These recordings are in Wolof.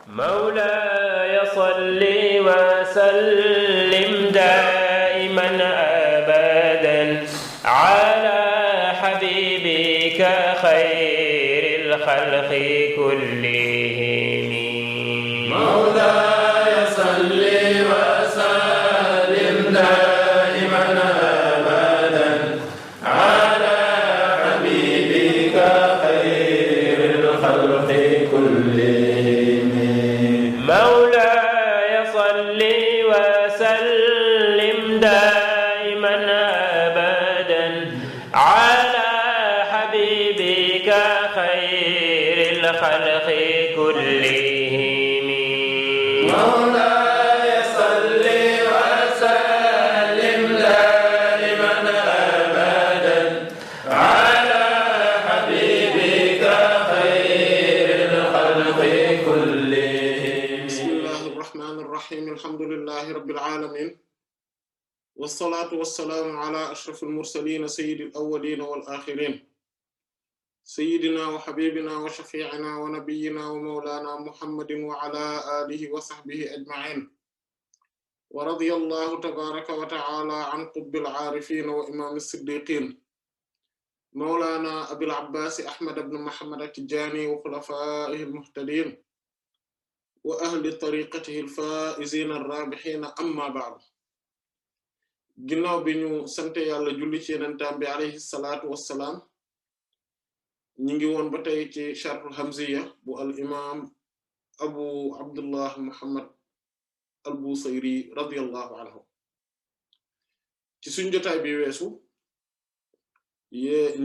مولاي صل وسلم دائما أبدا على حبيبك خير الخلق كلهم مولاي صل وسلم دائما أبدا على حبيبك خير الخلق كلهم مولاي صل وسلم دائما أبدا على حبيبك خير الخلق كلهم مولاي صل وسلم دائما أبدا على حبيبك خير الخلق كلهم. بسم الله الرحمن الرحيم. الحمد لله رب العالمين، والصلاة والسلام على أشرف المرسلين سيد الأولين والآخرين، سيدنا وحبيبنا وشفيعنا ونبينا ومولانا محمد وعلى آله وصحبه أجمعين، ورضي الله تبارك وتعالى عن قطب العارفين وإمام الصديقين مولانا أبي العباس أحمد بن محمد التجاني وخلفائه المهتدين وأهل طريقته الفائزين الرابحين. أما بعد، ginnaaw bi ñu sante Yàlla julli ci Yonentam bi alayhi salaatu wassalaam, ñi ngi woon ba tey ci sharhul hamziya bu al imam abu abdullah muhammad al busayri radiyallahu anhu. ci suñ jotaay bi weesu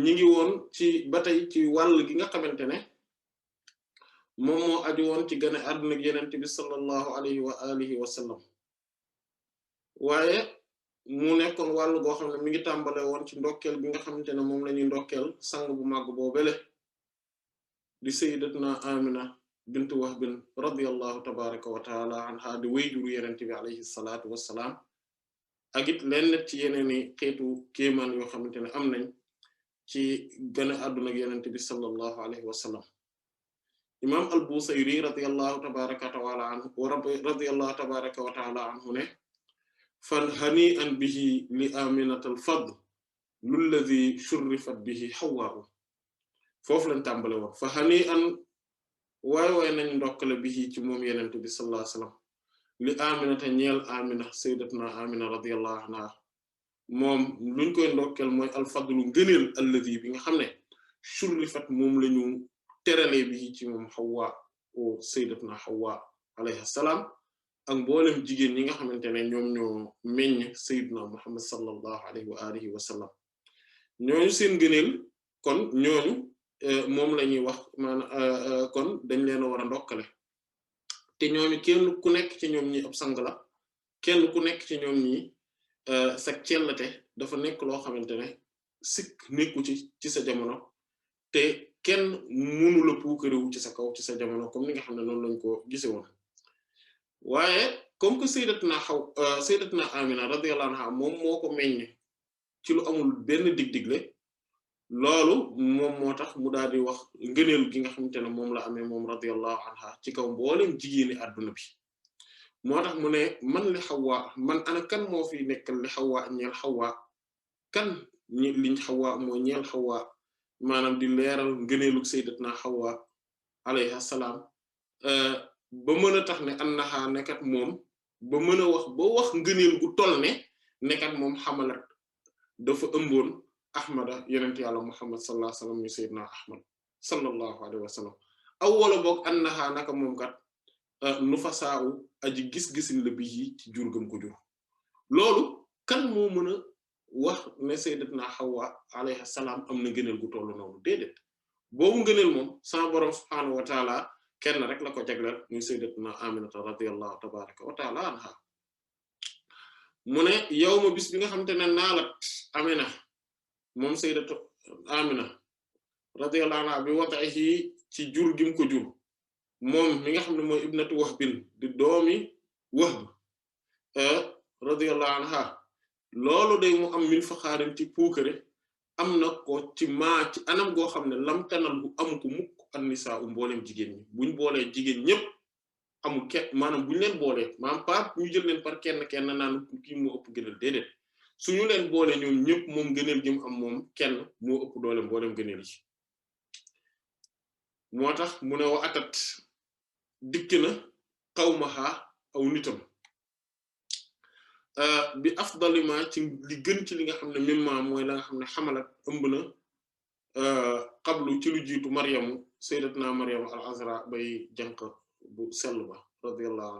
ñi ngi woon ci ba tey ci wàll gi nga xamante ne moom moo aju woon ci gane àdduna ak Yonent bi sallallahu alayhi wa alihi wa sallam, waaye mu nekkoon wàll goo xam ne mi ngi tàmbale woon ci ndokkeel bi nga xamante ne moom la ñuy ndokkeel sang bu màgg boobele di sayyidatuna Amina bint Wahb radiyallahu tabaraka wa taala anha di wayjuru Yonent bi alayhi salaatu wassalaam, ak it lenn ci yeneeni xeetu kéemaan yoo xamante ne am nañ ci gane àdduna ak Yonent bi sallallahu alayhi wa sallam. imam al-Busayri radiyallahu tabaraka wa taala anhu ne fan hani'an bihi li aminatal fadl lulladhi shurrifat bihi hawwa'u. foofu lañ tàmbale woon fa hani'an waay nañ ndokkale bihi ci moom Yonent bi sallallahu alayhi wasallam li aminata ñeel amina sayyidatuna amina radiyallahu anha, moom luñ koy ndokkel mooy al fadlu ngëneel alladhi bi nga xam ne shurrifat moom lañu teralee bihi ci moom Hawwa o sayyidatuna Hawwa alayha salaam, ak mboolem jigéen ñi nga xamante ne ñoom ñoo meññ sayyidna Muhammad sallallahu alayhi wa alihi wa sallam. ñooñu seen gëneel kon ñooñu moom la ñuy wax maanaam kon dañ leen a war a ndokkale, te ñooñu kenn ku nekk ci ñoom ñi ab sang la, kenn ku nekk ci ñoom ñi sa cellate dafa nekk loo xamante ne sikk nekku ci sa jamono, te kenn mënu la puukarewu ci sa kaw ci sa jamono comme ni nga xam ne noonu lañ ko gise woon. waaye comme que sayyidatuna Amina radiyallahu anha moom moo ko meññ ci lu amul benn dig-digle, loolu moom moo tax mu daal di wax ngëneel gi nga xamante ne moom la amee moom radiyallahu anha ci kaw mboolem jigéeni adduna bi. moo tax mu ne man li Hawa, man ana kan moo fi nekkal li Hawa ñeel Hawa, kan liñ Hawa moo ñeel Hawa, maanaam di leeral ngëneelug sayyidatuna Hawa alayha salaam, ba mën a tax ne annaha nekkat moom ba mën a wax ngëneel gu toll ne nekkat moom xamalat dafa ëmboon ahmada yenent yàlla muhammad sallallahu alayhi wasallam ñu sayyidna ahmad sallallahu alayhi wasallam aw wala boog annaha naka moom kat nufasaaw aji gis-gisin la bi yi ci jur gëm ko jur. loolu kan moo mën a wax ne sayyidatna Hawa alayha salaam am na ngëneel gu toll noonu? déedéet. boobu ngëneel moom sama borom subhaanahu wa taala kenn rek la ko jagleel muy sayyidatuna Aminata radiyallahu tabaraka wa taala anha. mu ne yawma bis bi nga xamante ne naalat Amina moom sayyidatu Amina radiyallahu anha bi wat'ihi ci jur gim ko jur, moom mi nga xam ne mooy ibnatu Wahbin di doomi Wahb radiyallahu anha. loolu day mu am min faxaarin ci puukare am na ko ci ci anam goo xam ne lam tanal bu am ko mukk an nisaa mboolem jigéen ñi buñ boolee jigéen ñëpp amul maanaam bu ñu leen boolee maanaam pas ñu jël leen par kenn naan kii moo ëpp gënal déedéet suñu leen boole ñoom ñëpp moom gënal gi mu am moom kenn moo ëpp doole mboolem gënal yi moo tax mu ne wa atat dikk na qawmaha aw nitam bi afdalima ci li gën ci li nga xam ne mimma mooy la nga xam ne xamalat ëmb na qablu ci lu jiitu maryamu sayyidatuna maryamu al azra bay jànq bu sell ba radiyallahu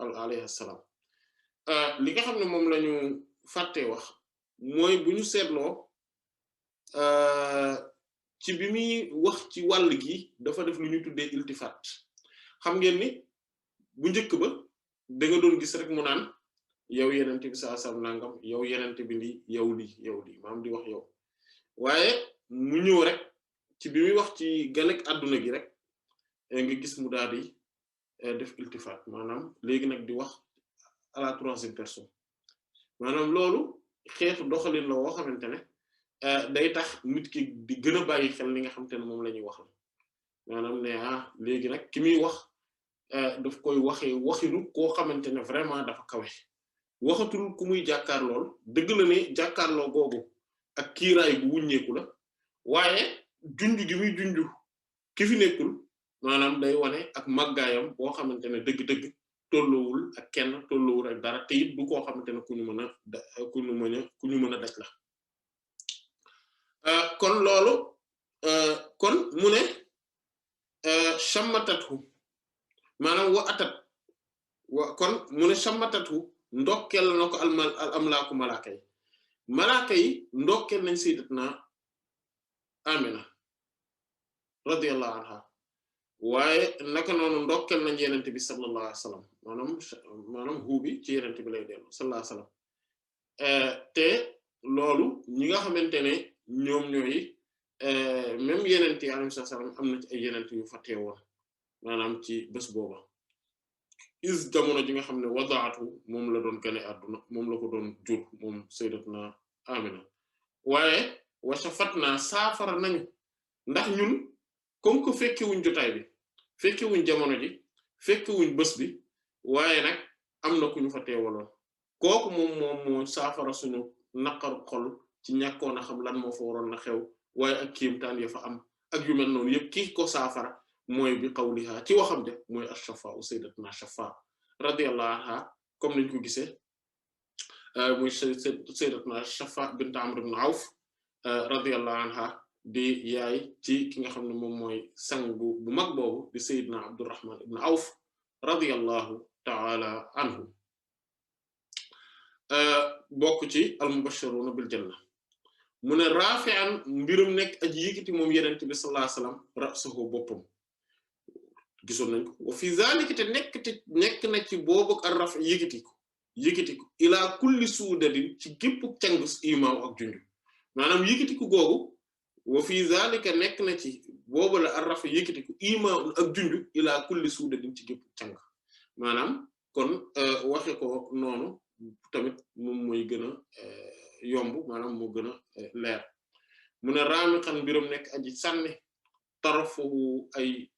anha alayhi salaam li nga xam ne moom lañu fàttee wax mooy bu ñu seetloo ci bi muy wax ci wàll gi dafa def lu ñu tuddee iltifat xam ngeen ni bu njëkk ba da nga doon gis rek mu naan yow yenente bi saa sam nangam yow yenente bi lii yow lii maam di wax yow waaye mu ñëw rek ci bi muy wax ci ganek àdduna gi rek nga gis mu daal di def iltifat maanaam léegi nag di wax à la troisième personne maanaam loolu xeetu doxalin la woo xamante ne day tax nit ki di gën a bàyyi xel li nga xamante ne moom la ñuy wax la maanaam ne léegi nag ki muy wax daf koy waxee waxinu koo xamante ne vraiment dafa kawe waxatul ku muy jàkkaar lool dëgg la ne jàkkaarloo googu ak kiiraay bu wuññeeku la waaye junj gi muy junj ki fi nekkul maanaam day wane ak màggaayam boo xamante ne dëgg-dëgg tolloowul ak kenn tolloowul ak dara te it du koo xamante ne ku ñu mën a daj la kon loolu kon mu ne shammatatu maanaam wa atat kon mu ne shammatatu ndokkeel na ko al amlaaku malaaka yi ndokkeel nañ sayyidatuna Amina radiyallahu anha waaye naka noonu ndokkeel nañ yenente bi sallallahu alayhi wasallam maanaam huubi ci yenente bi lay dellu sallallahu alayhi wasallam te loolu ñi nga xamante ne ñoom ñooy même yenente yi alayhi wasallam am na ci ay yenente yu fa teewoon maanaam ci bés booba is jamono ji nga xam ne wadaatu moom la doon gane àdduna moom la ko doon jur moom sayyidatuna Amina waaye washafatna saafara nañu ndax ñun comme que fekkewuñ jotaay bi fekkewuñ jamono ji fekkewuñ bés bi waaye nag am na ku ñu fa teewaloon kooku moom moo saafara suñu naqaru xol ci ñàkkoon a xam lan moo fa waroon na xew waaye ak kéemtaan ya fa am ak yu mel noonu yëpp kii ko saafara mooy bi qawliha ci waxam de mooy ash-Shafa sayyidatuna Shafa radiyallahu anha comme niñ ko gisee muy sayyidatuna Shafa bint Amr ibn Awf radiyallahu anha di yaay ci ki nga xam ne moom mooy sang bu mag boobu di sayyidna Abdurrahman ibn Awf radiyallahu ta'ala anhu bokk ci al-mubashshiruna bil janna mu ne rafi'an mbirum nekk aji yëkkati moom yenente bi sallallahu alayhi wasallam ra'sahu boppam gisoon nañ ko wa fi zalika te nekk na ci boobu ak raf yëkkati ko ila kulli suudadin ci gépp càng imaaw ak junju maanaam yëkkati ko googu wa fi zalika nekk na ci boobu la ar raf yëkkati ko imaaw ak junju ila kulli suudadin ci gépp càng maanaam kon waxe ko noonu tamit moom mooy gën a yomb maanaam moo gën a leer mu ne raami xan mbiram nekk aji sànni tarafu ay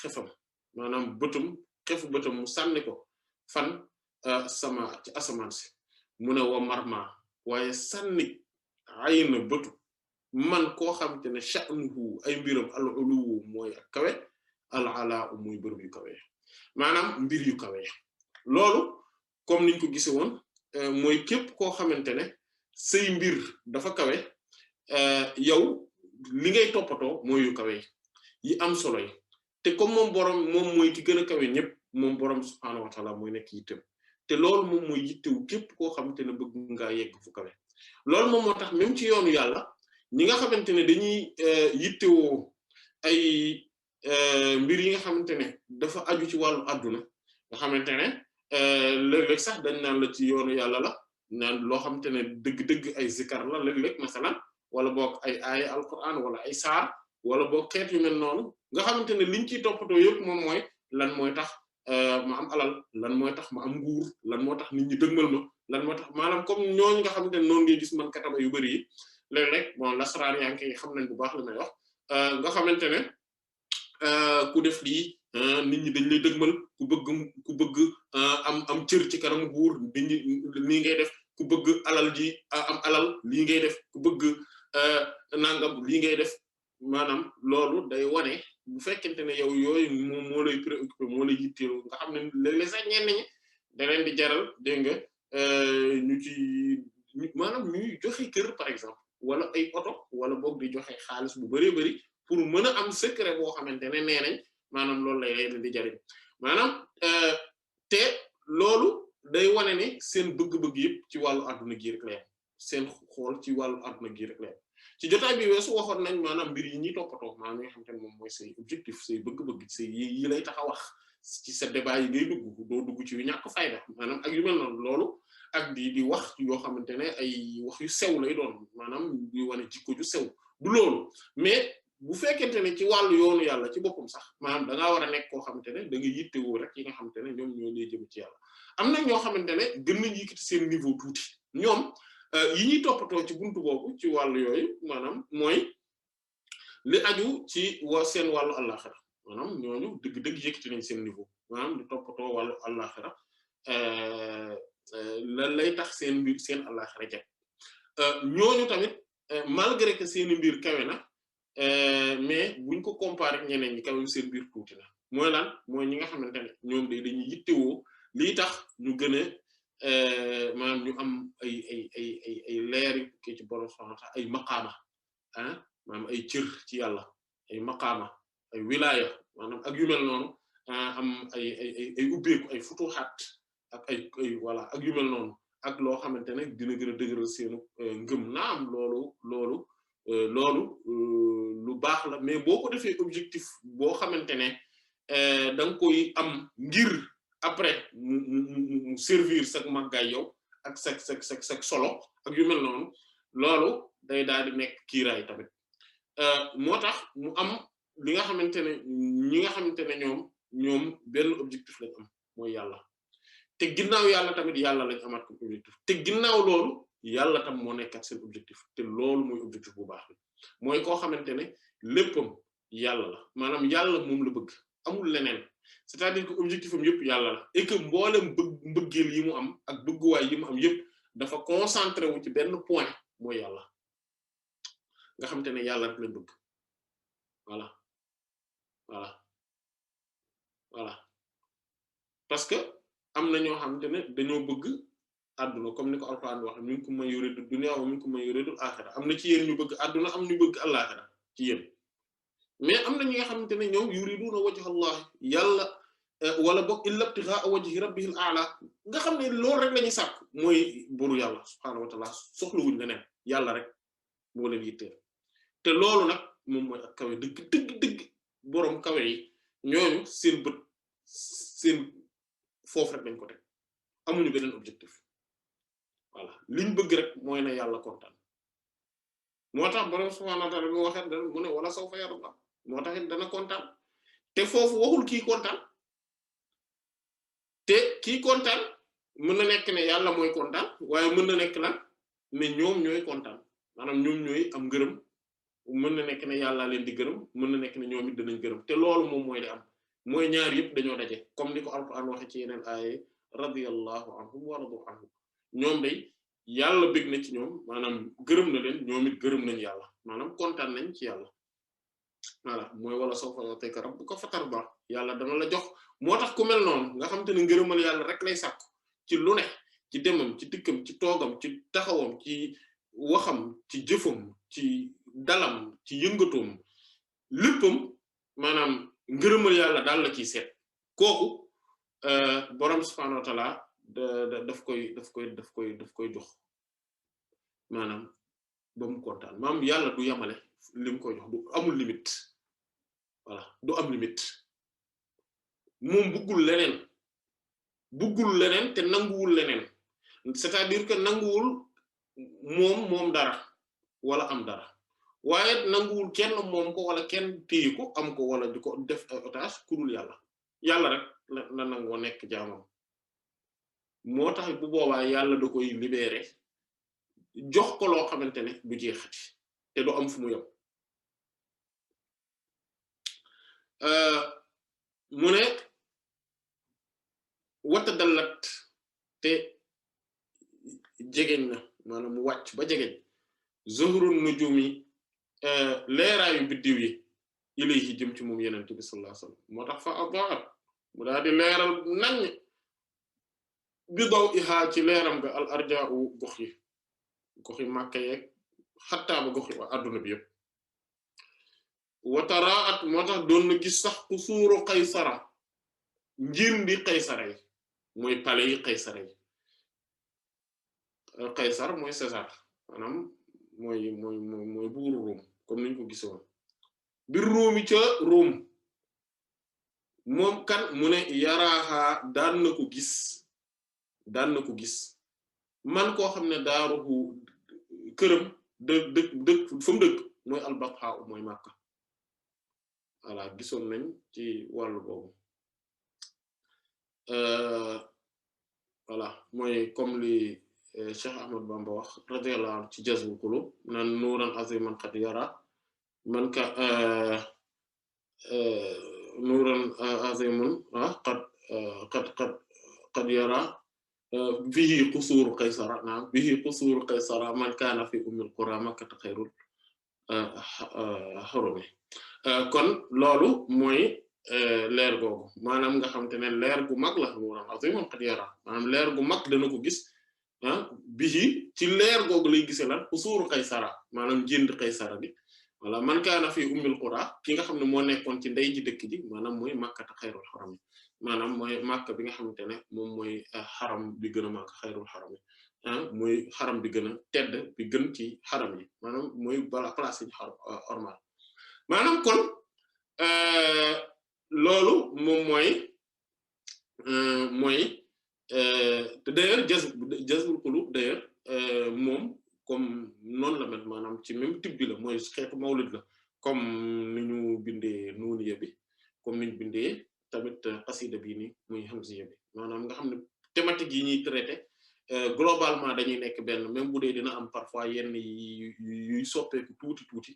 xefam maanaam xefu bëtam mu sànni ko fan sama ci asamaan si mu ne wa marma waaye sànni ay na bëtu man koo xamante ne sha'nuhu ay mbiram al uluwu mooy ak kawe al alaa muy bërëb yu kawe maanaam mbir yu kawe loolu comme niñ ko gise woon mooy képp koo xamante ne say mbir dafa kawe yow li ngay toppatoo mooy yu kawe yi am solo yi te comme moom mooy ki gën a kawe ñëpp moom borom subhaanahu wa ta'ala mooy nekk yitteem te loolu moom mooy yittewu képp koo xamante ne bëgg ngaa yegg fu kawe loolu moom moo tax même ci yoonu yàlla ñi nga xamante ne dañuy yittewoo ay mbir yi nga xamante ne dafa aju ci wàllu adduna nga xamante ne léeg-léeg sax dañ naan la ci yoonu yàlla la naan loo xamante ne dëgg-dëgg ay zikar la léeg-léeg masalan wala boog ay aaya alquran wala ay saar wala boog xeet yu mel noonu nga xamante ne liñ ciy toppatoo yëpp moom mooy lan mooy tax ma am alal lan mooy tax ma am nguur lan moo tax nit ñi dëgmal ma lan moo tax maanaam comme ñooñu nga xamante ne noonu ngay gis man kataba yu bari yi léeg-léeg bon lasaraan yaa ngi xam nañ bu baax li may wax nga xamante ne ku def lii nit ñi dañ lay dëgmal ku bëgg am cër ci kanam buur nit ñi lii ngay def ku bëgg alal ji am alal lii ngay def ku bëgg nangam lii ngay def maanaam loolu day wane bu fekkente ne yow yooyu moom moo lay préoccupé moo lay yitteelu nga xam ne léeg-léeg sax ñenn ñi da leen di jaral dégg nga ñu ci maanaam ñuy joxe kër par exemple wala ay oto wala boog di joxe xaalis bu bëree bëri pour mën a am secret boo xamante ne nee nañ maanaam loolu lay leen di jariñ maanaam te loolu day wane ne seen bëgg-bëgg yëpp ci wàllu adduna gi rek la yam seen xool ci wàllu adduna gi rek la yam ci jotaay bi weesu waxoon nañ maanaam mbir yi ñuy toppatoo maanaam li nga xamante ne moom mooy say objectif say bëgg-bëgg say yi lay tax a wax ci sa débat yi ngay dugg doo dugg ci yu ñàkk fayda maanaam ak yu mel noonu loolu ak di wax yoo xamante ne ay wax yu sew lay doon maanaam di wane jikko ju sew du loolu mais bu fekkente ne ci wàllu yoonu yàlla ci boppam sax maanaam da ngaa war a nekk koo xamante ne da nga yittewoo rek yi nga xamante ne ñoom ñoo lay jëm ci yàlla am na ñoo xamante ne gën nañ yëkkati seen niveau tuuti ñoom yi ñuy toppatoo ci buntu boobu ci wàllu yooyu maanaam mooy li aju ci seen wàllu àllaxira maanaam ñooñu dëgg-dëgg yëkkati nañ seen niveau maanaam di toppatoo wàllu àllaxira lan lay tax seen mbir seen àllaxira jag ñooñu tamit malgré que seeni mbir kawe na mais buñ ko comparé ak ñeneen ñi kawe seen mbir tuuti na mooy lan mooy ñi nga xamante ne ñoom dañuy yittewoo lii tax ñu gën a maanaam ñu am ay leer ki ci borom subhanahu wa ta'ala ay maqaama maanaam ay cër ci yàlla ay maqaama ay wilaya maanaam ak yu mel noonu am ay ubbeeku ay futuxaat ak ay voilà ak yu mel noonu ak loo xamante ne dina gën a dëgëral seenu ngëm naam loolu lu baax la mais boo ko defee objectif boo xamante ne da nga koy am ngir après mu servir sak màggaay yow ak sak solo ak yu mel noonu loolu day daal di nekk kiiraay tamit moo tax mu am li nga xamante ne ñi nga xamante ne ñoom benn objectif lañ am mooy yàlla te ginnaaw yàlla tamit yàlla lañ amaat comme objectif te ginnaaw loolu yàlla tam moo nekkat seen objectif te loolu mooy objectif bu baax bi mooy koo xamante ne léppam yàlla la maanaam yàlla moom la bëgg amul leneen c'est-à-dire que objectif am yëpp yàlla la et que mboolem mbëggeel yi mu am ak bëgguwaay yi mu am yëpp dafa concentré wu ci benn point mooy yàlla nga xamante ne yàlla rek lañ bëgg voilà parce que am na ñoo xamante ne dañoo bëgg adduna comme ni ko Alxuraan wax minkum man yuridu dunya wa minkum man yuridu al-axira am na ci yéen ñu bëgg adduna am ñu bëgg al-axira ci yéen mais am na ñi nga xamante ne ñoom yuriduna wajha Allah yàlla wala boog illa ibtigha'a wajhi rabbihil a'la nga xam ne loolu rek la ñuy sàkk mooy buru yàlla subhaanahu wa ta'ala soxlawuñ leneen yàlla rek moo leen yitteel te loolu nag moom mooy ak kawe dëgg boroom kawe yi ñooñu seen bët seen foofu rek lañ ko teg amuñu beneen objectif voilà liñ bëgg rek mooy na yàlla kontaan moo tax boroom subhaanahu wa ta'ala bu waxee da mu ne wala sawfa yarda moo tax it dana kontaan te foofu waxul kii kontaan te kii kontaan mën na nekk ne yàlla mooy kontaan waaye mën na nekk lan ne ñoom ñooy kontaan maanaam ñoom ñooy am gërëm mën na nekk ne yàlla leen di gërëm mën na nekk ne ñoom it danañ gërëm te loolu moom mooy di am mooy ñaar yëpp dañoo daje comme ni ko Alxuraan waxe ci yeneen aaye radiyallahu anhum wa radu anhum ñoom day yàlla bëgg na ci ñoom maanaam gërëm na leen ñoom it gërëm nañ yàlla maanaam kontaan nañ ci yàlla voilà mooy wala sawfa yu'tika rabbuka fatarda yàlla dana la jox moo tax ku mel noonu nga xam te ne ngërëmal yàlla rek lay sàkku ci lu ne ci demam ci dikkam ci toogam ci taxawam ci waxam ci jëfam ci dalam ci yëngatoom léppam maanaam ngërëmal yàlla daal la ciy seet kooku borom subhaanahu wa ta'ala daf koy jox maanaam ba mu kontaan maanaam yàlla du yamale li mu koy jox du amul limite voilà du am limite moom buggul leneen te nanguwul leneen c'est-à-dire que nanguwul moom dara wala am dara waaye nanguwul kenn moom ko wala kenn téye ko am ko wala di ko def ay otage ku dul yàlla rek la nangoo nekk jaamam moo tax bu boobaa yàlla da koy libérer jox ko loo xamante ne du jeexati te du am fu mu yem mu ne wata dallat te jegeñ na maanaam mu wàcc ba jegeñ zuhrun nujumi leeraayu biddiw yi ilayhi jëm ci moom yenent bi sallallahu alayhi wasallam moo tax fa adaat mu daal di leeral nañ bi daw ihaa ci leeram ga al arja'u gox yi Makka yeeg xattaa ba gox yi adduna bi yëpp wataraat moo tax doon na gis sax qusuuru Qaysara njindi Qaysara yi mooy palais yi Qaysara yi Qaysar mooy César maanaam mooy buuru Rome comme niñ ko gisoon bir Rome ca Rome moom kan mu ne yaraaxa daan na ko gis man koo xam ne daaruhu këram dëkk fa mu dëkk mooy al-Batha mooy Makka voilà gisoon nañ ci wàllu boobu voilà mooy comme li Cheikh Ahmad Bamba wax radiyallahu anhu ci Jazbul Qulub naan nuuran aziman qad yara man ka nuuran azimun qad yara bihi qusuru Qaysara naam bihi qusuru Qaysara man kaana fi ummil qura makkata xayrul xarumi kon loolu mooy leer googu maanaam nga xamante ne leer gu mag la nuuran aziman qad yara maanaam leer gu mag dana ko gis bihi ci leer googu lay gisee lan qusuru Qaysara maanaam jënd Qaysara bi wala man kaana fi ummil qura ki nga xam ne moo nekkoon ci ndey ji dëkk ji maanaam mooy makkata xayrul xarami maanaam mooy Makka bi nga xamante ne moom mooy xaram bi gën a màgg xayrul xaram yi mooy xaram bi gën a tedd bi gën ci xaram yi maanaam mooy bala place yi xaram ormal maanaam kon loolu moom mooy d'ailleurs Jazbul Qulub d'ailleurs moom comme noonu la mel maanaam ci même type bi la mooy xeetu mawlid la comme ni ñu bindee nuuniya bi comme ni ñu bindee tamit qasida bii nii muy hamziya bi maanaam nga xam ne thématique yi ñuy traité globalement dañuy nekk benn même bu dee dina am parfois yenn yuy soppeeku tuuti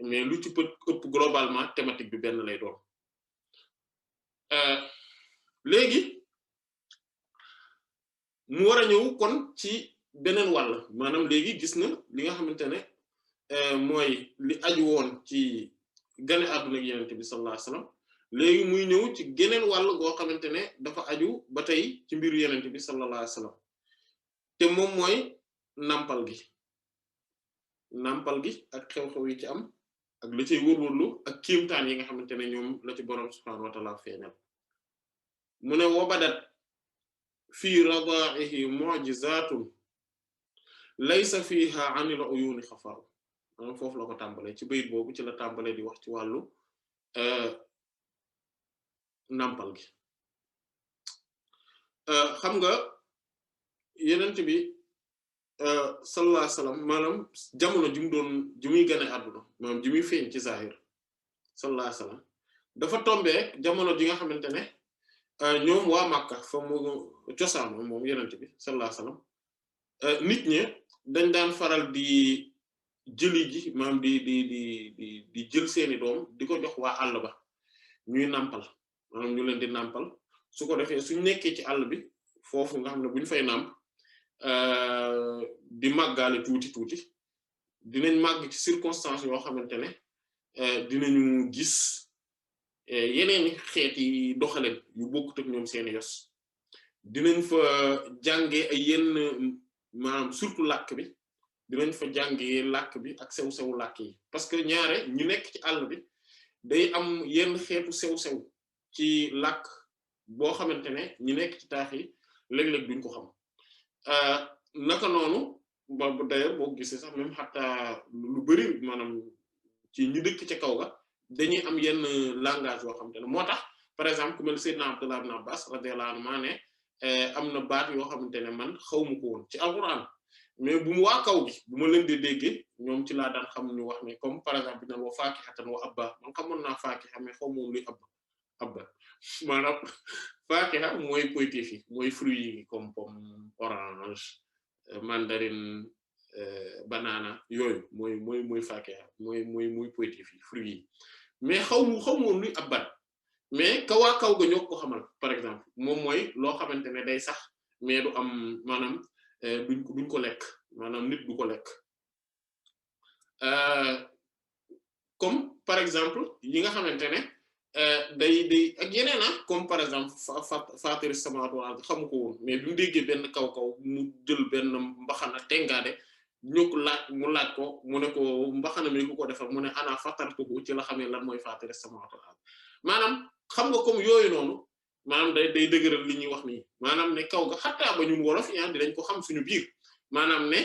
mais lu ci ëpp globalement thématique bi benn lay doon léegi mu war a ñëw kon ci beneen wàll maanaam léegi gis na li nga xamante ne mooy li aju woon ci gane àdduna ak Yonent bi sallallahu alayhi wasallam léegi muy ñëw ci geneen wàll goo xamante ne dafa aju ba tey ci mbiru Yonent bi sallallahu alayhi wasallam te moom mooy nampal gi ak xew-xew yi ci am ak la cay wërwërlu ak kéemtaan yi nga xamante ne ñoom la ci boroom subhaanahu wa ta'ala feeñal mu ne wabadat fii radaa'ihi mu'jizaatun laysa fiiha 'anil 'uyuuni xafaaw maanaam foofu la ko tàmbalee ci bayit boobu ci la tàmbalee di wax ci wàllu nampal gi xam nga yenent bi sallallahu alayhi wasallam maanaam jamono ji muy gane àdduna maanaam ji muy feeñ ci zahir sallallahu alayhi wasallam dafa tombé jamono ji nga xamante ne ñoom waa Makka fa mu cosaan moom yenent bi sallallahu alayhi wasallam nit ñi dañ daan faral di jëli ji maanaam di jël seeni doom di ko jox waa àll ba ñuy nampal maanaam ñu leen di nampal su ko defee suñ nekkee ci àll bi foofu nga xam ne buñ fay namp di màggaale tuuti dinañ màgg ci circonstances yoo xamante ne dinañu gis yeneen xeeti doxalin yu bokkut ak ñoom seeni yos dinañ fa jànge ay yenn maanaam surtout làkk bi dinañ fa jàngee làkk bi ak sew-sewu làkk yi parce que ñaare ñu nekk ci àll bi day am yenn xeetu sew-sew ci làkk boo xamante ne ñu nekk ci taax yi léeg-léeg duñ ko xam naka noonu ba d'ailleurs boo gisee sax même xataa lu bari maanaam ci ñu dëkk ca kaw ga dañuy am yenn langage yoo xamante ne moo tax par exemple ku mel Seydina Abdullah ibn Abbas radiyallahu anhu maa ne am na baat yoo xamante ne man xawma ko woon ci alquran mais bu mu waa kaw gi bu ma leen di déggee ñoom ci laa daan xam ñu wax ne comme par exemple bi naan wa faakihatan wa abba man xamoon naa faakiha mais xaw moom luy abba maanaam faakiha mooy poytéef yi mooy fruits yi comme pomme orange mandarine banana yooyu mooy faakiha mooy poytéef yi fruits yi mais xaw moom luy abban mais kaw ga ñoo ko xamal par exemple moom mooy loo xamante ne day sax mais du am maanaam duñ ko lekk maanaam nit du ko lekk comme par exemple yi nga xamante ne day ak yeneen comme par exemple faatiri samaawaati wal ardi xamu ko woon mais bi mu déggee benn kaw mu jël benn mbaxana tengaade ñu ko laaj ko mu ne ko mbaxana mi ku ko defar mu ne ana fatartuhu ci la xamee lan mooy faatiri samaawaati wal ardi maanaam xam nga comme yooyu noonu maanaam day dëgëral li ñuy wax nii maanaam ne kaw ga xattaa ba ñun wolof yi dinañ ko xam suñu biir maanaam ne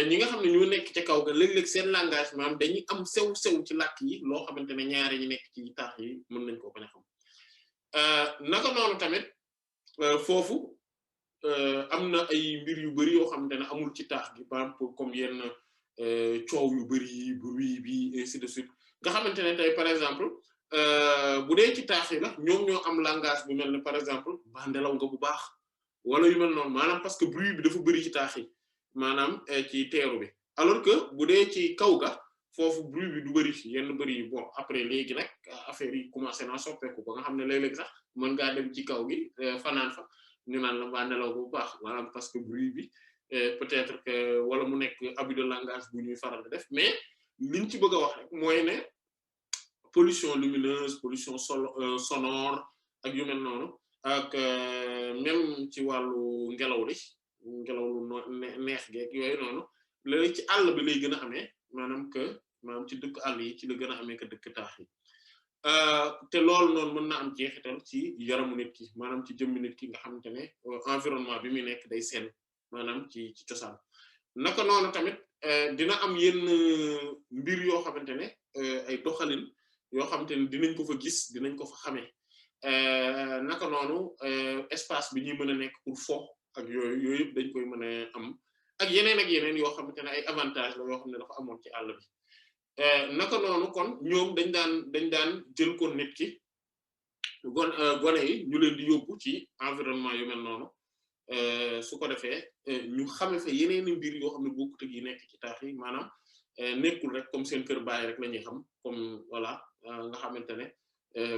ñi nga xam ne ñoo nekk ca kaw ga léeg-léeg seen langage maanaam dañuy am sew ci làkk yi loo xamante ne ñaari ñi nekk ci taax yi mën nañ ko bañ a xam naka noonu tamit foofu am na ay mbir yu bari yoo xamante ne amul ci taax gi par exemple comme yenn coow yu bari bruit bi ainsi de suite nga xamante ne tey par exemple bu dee ci taax yi la ñoom ñoo am langage bu mel ne par exemple ba ndelaw nga bu baax wala yu mel noonu maanaam parce que bruit bi dafa bari ci taax yi maanaam ci teeru bi alors que bu dee ci kaw ga foofu bruit bi du bari yenn bari yi bon après léegi nag affaire yi commencé naa soppeeku ba nga xam ne léeg-léeg sax mën ngaa dem ci kaw gi fanaan fa ñu naan la ba ndelaw bu baax maanaam parce que bruit bi peut-être que wala mu nekk abus de langage bu ñuy faral di def mais liñ ci bëgg a wax rek mooy ne pollution lumineuse pollution sonore ak yu mel noonu ak même ci wàllu ngelaw li lu neex geeg yooyu noonu léegi ci àll bi lay gën a amee maanaam ci dëkk àll yi ci la gën a amee que dëkk taax yi te loolu noonu mën na am jeexital ci yaramu nit ki maanaam ci jëmmi nit ki nga xamante ne environnement bi muy nekk day seen maanaam ci cosaan naka noonu tamit dina am yenn mbir yoo xamante ne ay doxalin yoo xamante ne dinañ ko fa gis dinañ ko fa xamee naka noonu espace bi ñuy mën a nekk pour fo ak yooyu yëpp dañ koy mën a am ak yeneen yoo xamante ne ay avantage la yoo xam ne dafa amoon ci àll bi naka noonu kon ñoom dañ daan jël kon nit ki gone yi ñu leen di yóbbu ci environnement yu mel noonu su ko defee ñu xame fa yeneeni mbir yoo xam ne bokkut ak yi nekk ci taax yi maanaam nekkul rek comme seen kër baay rek la ñuy xam comme voilà nga xamante ne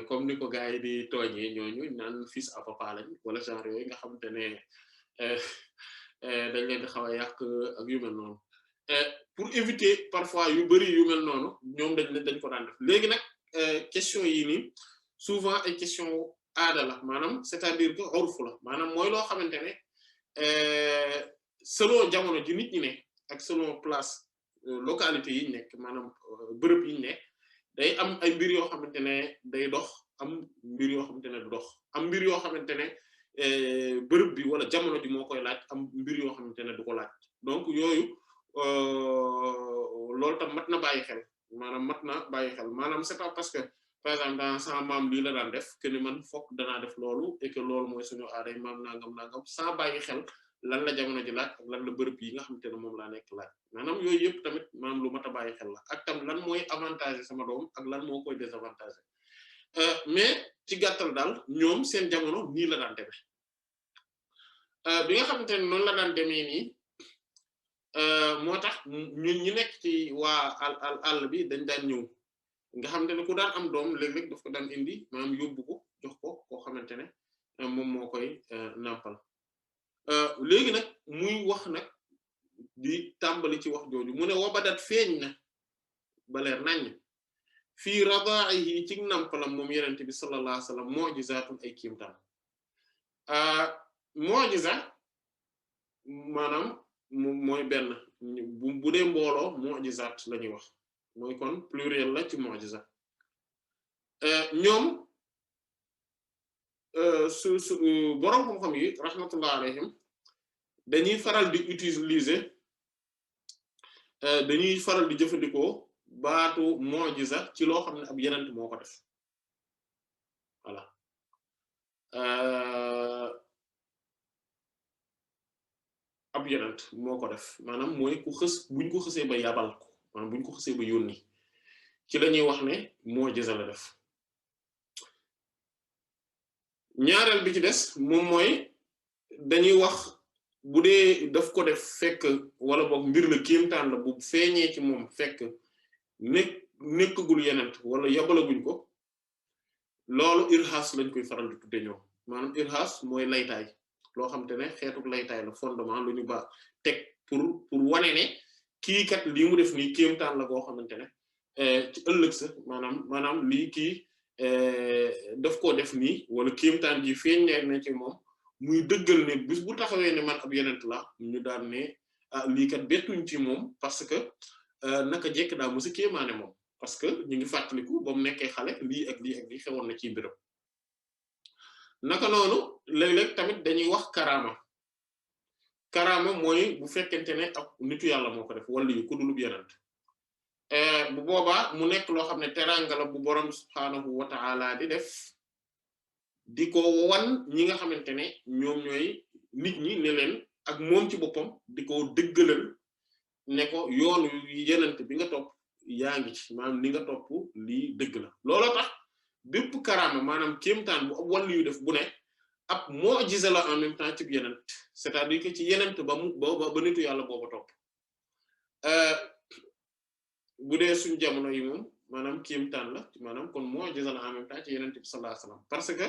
comme ni ko gars yi di tooñee ñooñu naan fils à papa lañ wala genre yooyu nga xamante ne dañ leen di xaw a yàq ak yu mel noonu pour éviter parfois yu bari yu mel noonu ñoom dañ ko daan def léegi nag question yi nii souvent ay question aada la maanaam c'est-à-dire que urf la maanaam mooy loo xamante ne selon jamono ji nit ñi ne ak selon place localité yi ñu nekk maanaam bërëb yi ñu nekk day am ay mbir yoo xamante ne day dox am mbir yoo xamante ne du dox am mbir yoo xamante ne bërëb bi wala jamono ji moo koy laaj am mbir yoo xamante ne du ko laaj donc yooyu loolu tam mat na bàyyi xel maanaam c'est pas parce que par exemple dans sama maam lii la daan def que ni man fokk danaa def loolu et que loolu mooy suñu aaday maam nangam sans bàyyi xel lan la jamono ji laaj ak lan la bërëb yi nga xamante ne moom laa nekk laaj maanaam yooyu yëpp tamit maanaam lu mat a bàyyi xel la ak tam lan mooy avantage sama doom ak lan moo koy désavantage mais ci gàttal daal ñoom seen jamono nii la daan demee bi nga xamante ne noonu la daan demee nii moo tax ñun ñi nekk ci waa àll bi dañ daan ñëw nga xamante ne ku daan am doom léeg-léeg daf ko daan indi maanaam yóbbu ko jox ko koo xamante ne moom moo koy nàmpal léegi nag muy wax nag di tàmbali ci wax jooju mu ne wabadat feeñ na baleer nañ fii radaa'ihi ci nàmpalam moom yenente bi sallallahu alayhi wasallam mu'jizatun ay kiimtaan mu'jiza maanaam mooy benn bu dee mbooloo mu'jizat la ñuy wax mooy kon pluriel la ci mu'jiza ñoom su boroom xam-xam yi rahmatullah alayhim dañuy faral di utiliser dañuy faral di jëfandikoo baatu mu'jiza ci loo xam ne ab yenent moo ko def voilà ab yenent moo ko def maanaam mooy ku buñ ko xësee ba yabal ko maanaam buñ ko xësee ba yónni ci la ñuy wax ne mu'jiza la def ñaareel bi ci des moom mooy dañuy wax bu dee daf ko def fekk wala boog mbir la kéemtaan la bu feeñee ci moom fekk nekkagul yenent wala yabalaguñ ko loolu irhas lañ koy faral di tudde ñoom maanaam irhas mooy laytaay loo xam te ne xeetu laytaay la fondement lu ñu ba teg pour wane ne kii kat lii mu def nii kéemtaan la goo xamante ne ci ëllëg sa maanaam lii kii daf koo def nii wala kéemtaan ji feeñ na ci moom muy dëggal ne bis bu taxawee ne man ab yenent la ñu daan ne lii kat bettuñ ci moom parce que naka jekk daa mësa kéemaane moom parce que ñu ngi fàttaliku ba mu nekkee xale lii ak lii xewoon na ci mbiram naka noonu léeg-léeg tamit dañuy wax karaama mooy bu fekkente ne ab nitu yàlla moo ko def wala yu ku dulub yenent bu boobaa mu nekk loo xam ne teraanga la bu borom subhaanahu wa ta'ala di def di ko wan ñi nga xamante ne ñoom ñooy nit ñi ne leen ak moom ci boppam di ko dëggalal ne ko yoonu yenent bi nga topp yaa ngi ci maanaam li nga topp lii dëgg la looloo tax bépp karaama maanaam kéemtaan bu ab wàllu yu def bu ne ab mu'jiza la en même temps ci yenent c'est-à-dire que ci yenent ba nitu yàlla booba topp bu dee suñu jamono yi moom maanaam kéemtaan la maanaam kon mu'jiza la en même temps ci yenent bi sallallahu alayhi wasallam parce que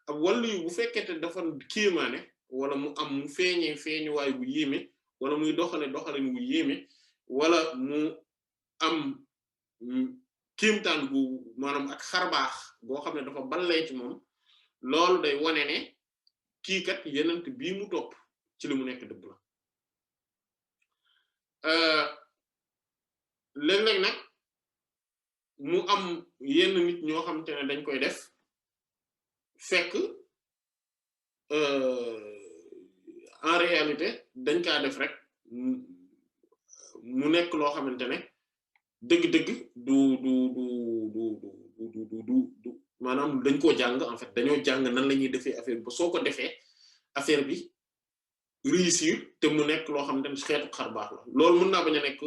ab wàllu yu bu fekkente dafa kéemaane wala mu am mu feeñuwaay bu yéeme wala muy doxalin bu yéeme wala mu am kéemtaan gu maanaam ak xarbaax boo xam ne dafa ballee ci moom loolu day wane ne kii kat yenent bii mu topp ci li mu nekk dëgg la léeg-léeg nag mu am yenn nit ñoo xamante ne dañ koy def fekk en réalité dañ kaa def rek mu nekk loo xamante ne dëgg-dëgg du maanaam dañ koo jàng en fait dañoo jàng nan la ñuy defee affaire bi ba soo ko defee affaire bi réussir te mu nekk loo xamante ne xeetu xar baax la loolu mën naa bañ a nekk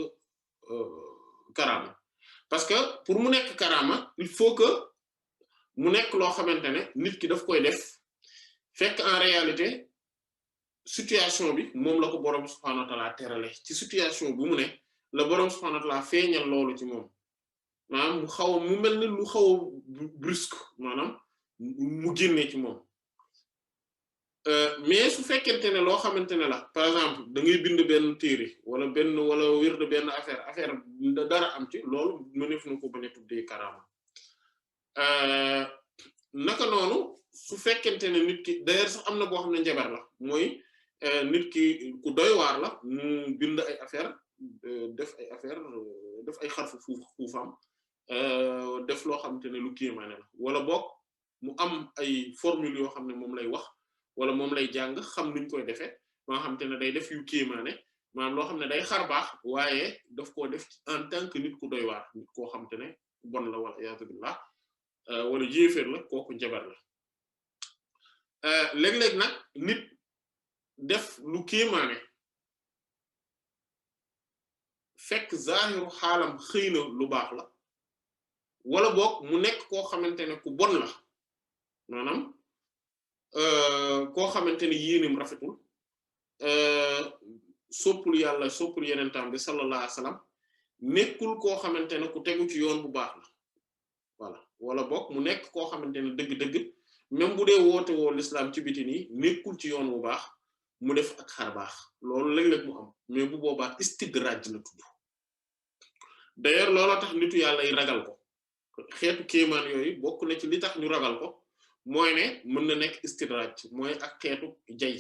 karaama parce que pour mu nekk karaama il faut que mu nekk loo xamante ne nit ki daf koy def fekk en réalité situation bi moom la ko boroom subhaanahu wa ta'aala terale ci situation bu mu ne la boroom subhaanahu wa ta'aala feeñal loolu ci moom maanaam mu mel ni lu xaw a brusque maanaam mu génnee ci moom mais su fekkente ne loo xamante ne la par exemple da ngay bind benn téere wala wird benn affaire dara am ci loolu mëneef na ko bañ a tuddee karaama naka noonu su fekkente ne nit ki d'ailleurs sax am na boo xam ne njabar la mooy nit ki ku doy waar la mu bind ay affaire def ay xarfu fuufam def loo xamante ne lu kéemaane la wala boog mu am ay formule yoo xam ne moom lay wax wala moom lay jàng xam nuñ koy defee maa xamante ne day def yu kéemaane maanaam loo xam ne day xar baax waaye daf koo def en tant que nit ku doy waar nit koo xamante ne bon la wala iyaazu billah wala yéeféer la kooku njabar la léeg-léeg nag nit def lu kéemaane fekk zaahiru xaalam xëy na lu baax la wala boog mu nekk koo xamante ne ku bon la maanaam koo xamante ne yéenim rafetul soppul yàlla soppul yenentam bi sallallahu alayhi wasallam nekkul koo xamante ne ku tegu ci yoon bu baax la voilà wala boog mu nekk koo xamante ne dëgg-dëgg même bu dee woote woo l'islam ci biti nii nekkul ci yoon bu baax mu def ak xar baax loolu léeg-léeg mu am mais bu boobaa istidraj la tudd d'ailleurs looloo tax nitu yàlla yi ragal ko xeetu kéemaan yooyu bokk na ci li tax ñu ragal ko mooy ne mën na nekk istidraj mooy ak xeetu jay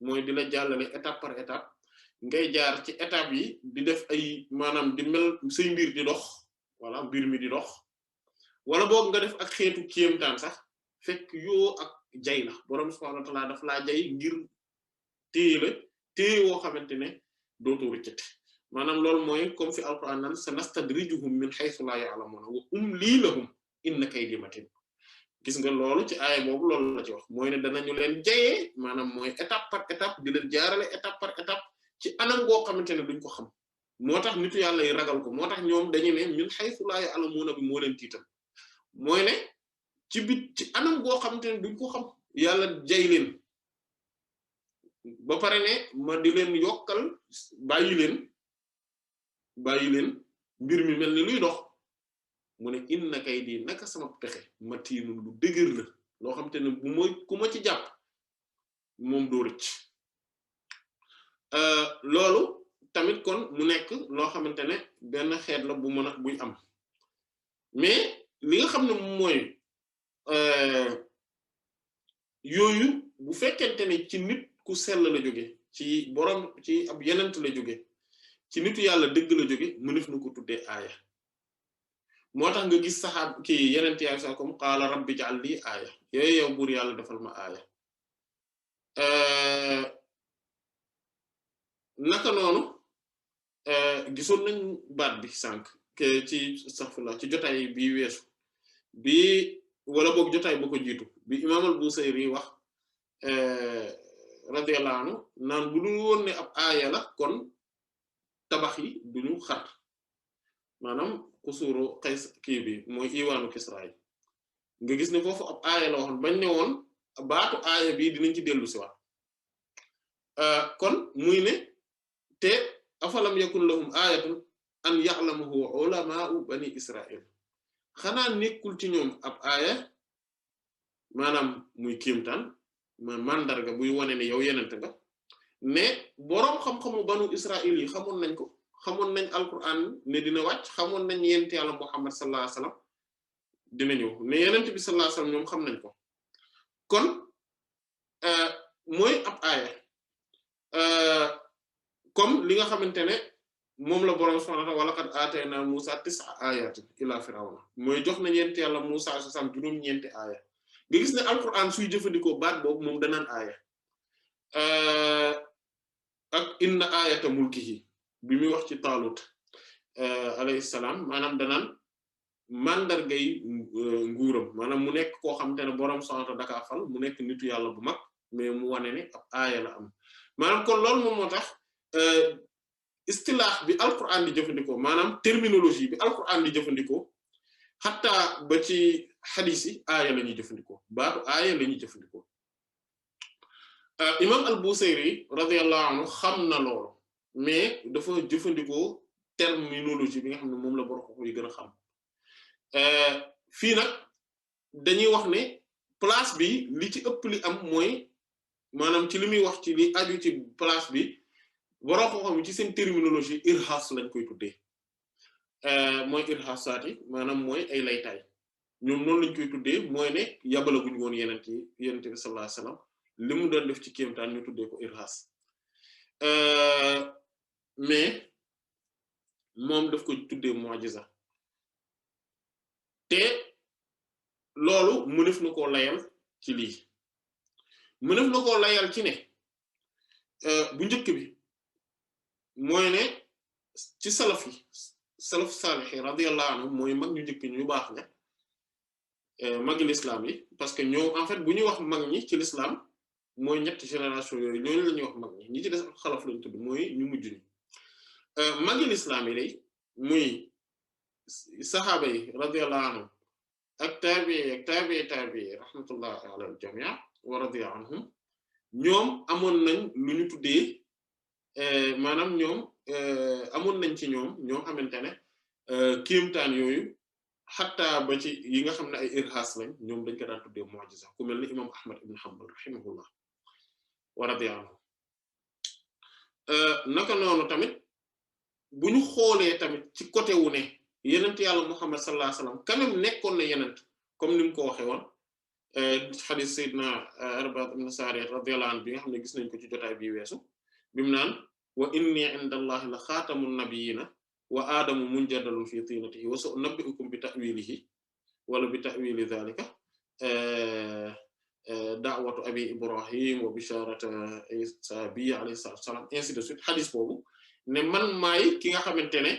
mooy di la jàllale étape par étape ngay jaar ci étape yi di def ay maanaam di mel say mbir di dox voilà mbir mi di dox wala boog nga def ak xeetu kéemtaan sax fekk yoo ak jay la boroom subhaanahu wa ta'aala daf laa jay ngir téye woo xamante ne dootoo rëccate maanaam loolu mooy comme fi alquran nan sanastadrijuhum min haythu laa ya'lamuun wa umlii lahum inna kaydi matiin gis nga loolu ci aaya boobu loolu la ci wax mooy ne danañu leen jayee maanaam mooy étape par étape di leen jaarale étape par étape ci anam goo xamante ne duñ ko xam moo tax nitu yàlla yi ragal ko moo tax ñoom dañu ne min haythu laa ya'lamuun bi moo leen tiital mooy ne ci anam goo xamante ne duñ ko xam yàlla jay leen ba pare ne ma di leen yokkal bàyyi leen mbir mi mel ni luy dox mu ne inna kaydi naka sama pexe matiinun lu dëgër la loo xam te ne bu mooy ku ma ci jàpp moom doo rëcc loolu tamit kon mu nekk loo xamante ne benn xeet la bu mën a buy am mais li nga xam ne moom mooy yooyu bu fekkente ne ci nit ku sell la jóge ci borom ci ab yenent la jóge ci nitu yàlla dëgg la jóge mënef na ko tuddee aaya moo tax nga gis saxaab ki yenent yàlla sax comme qaala rabbi ij'al lii aaya yooyu yow buur yàlla defal ma aaya naka noonu gisoon nañ baat bi sànq ci astaghfirullah ci jotaay bi weesu bi wala boog jotaay bu ko jiitu bi imaam al-Busayri wax radiyallahu anhu naan bu dul woon ne ab aaya la kon tabax yi duñu xat maanaam xusuuru Qays kii bi mooy iwaanu Kisra yi nga gis ne foofu ab aaya la waxoon bañ ne woon baatu aaya bi dinañ ci dellu si waat kon muy ne te afalam yakun lahum aayatun an ya'lamahu ulamaa'u bani Israa'il xanaa nekkul ci ñoom ab aaya maanaam muy kéemtaan mandarga buy wane ne yow yenente nga ne boroom xam-xamu banu Israa'il yi xamoon nañ ko xamoon nañ alquran ne dina wàcc xamoon nañ yent yàlla Muhammad sallallahu alayhi wasallam dina ñëw ne yenent bi sallallahu alayhi wasallam ñoom xam nañ ko kon mooy ab aaya comme li nga xamante ne moom la boroom subhanahu wa ta'ala wa laqad aatayna Musa 9 ayatin ila firawna mooy jox na yent yàlla Musa sasam juróom-ñeenti aaya nga gis ne alquran suy jëfandikoo baat boobu moom danaan aaya ak inna ayata mulkihi bi muy wax ci Taalut alayhi salaam maanaam danaan mandargay nguuram maanaam mu nekk koo xamante ne boroom subhanahu wa ta'ala dakaa fal mu nekk nitu yàlla bu mag mais mu wane ne ab aaya la am maanaam kon loolu moom moo tax istilaax bi alquran di jëfandikoo maanaam terminologie bi alquran di jëfandikoo xataa ba ci xadiis yi aaya la ñuy jëfandikoo baatu aaya la ñuy jëfandikoo imam al-Busayri radiyallahu anhu xam na loolu mais dafa jëfandikoo terminologie bi nga xam ne moom la borom yi gën a xam fii nag dañuy wax ne place bi li ci ëpp li am mooy maanaam ci li muy wax ci li aju ci place bi borom xam ci seen terminologie irhas lañ koy tuddee mooy irhasaat yi maanaam mooy ay laytaay ñoom noonu lañ koy tuddee mooy ne yabalaguñ woon yenent bi sallallahu alayhi wasallam li mu doon def ci kéemtaan ñu tuddee ko irhas mais moom daf ko tuddee mu'jiza te loolu mënef na koo layal ci lii mënef na koo layal ci ne bu njëkk bi mooy ne ci salaf salih radiyallahu anhu mooy mag ñu njëkk ñu baax ne magi l'islam yi parce que ñoo en fait bu ñuy wax mag ñi ci l'islam mooy ñetti génération yooyu ñooñu la ñuy wax mag ñi ci des xalaf lañu tudd mooy ñu mujj ni magi l'islam yi lay muy saxaaba yi radiyallahu anhum ak tabi'i rahmatullah ala al-jami' wa radiya anhum ñoom amoon nañ lu ñu tuddee maanaam ñoom amoon nañ ci ñoo xamante ne kéemtaan yooyu xataa ba ci yi nga xam ne ay irhas lañ ñoom dañ ko daan tuddee mu'jiza ku mel ni imam Ahmad ibn Hanbal rahimahullah wa radiya anhu naka noonu tamit bu ñu xoolee tamit ci côté wu ne yenent yàlla Muhammad sallallahu alayhi wasallam quand même nekkoon na yenent comme ni mu ko waxee woon hadith sayyidina Irbaad ibn Saariya radiyallahu anhu bi nga xam ne gis nañ ko ci jotaay bi weesu bi mu naan wa inni inda allahi la xaatamun nabiyina wa aadamu munjadalun fi tinatihi wa sa'unabbi'ukum bi ta'wilihi wala bi ta'wili dhalika da'watu abi ibrahim wa bisharatu isa bi alayhi salam ainsi de suite hadith boobu ne man maay ki nga xamante ne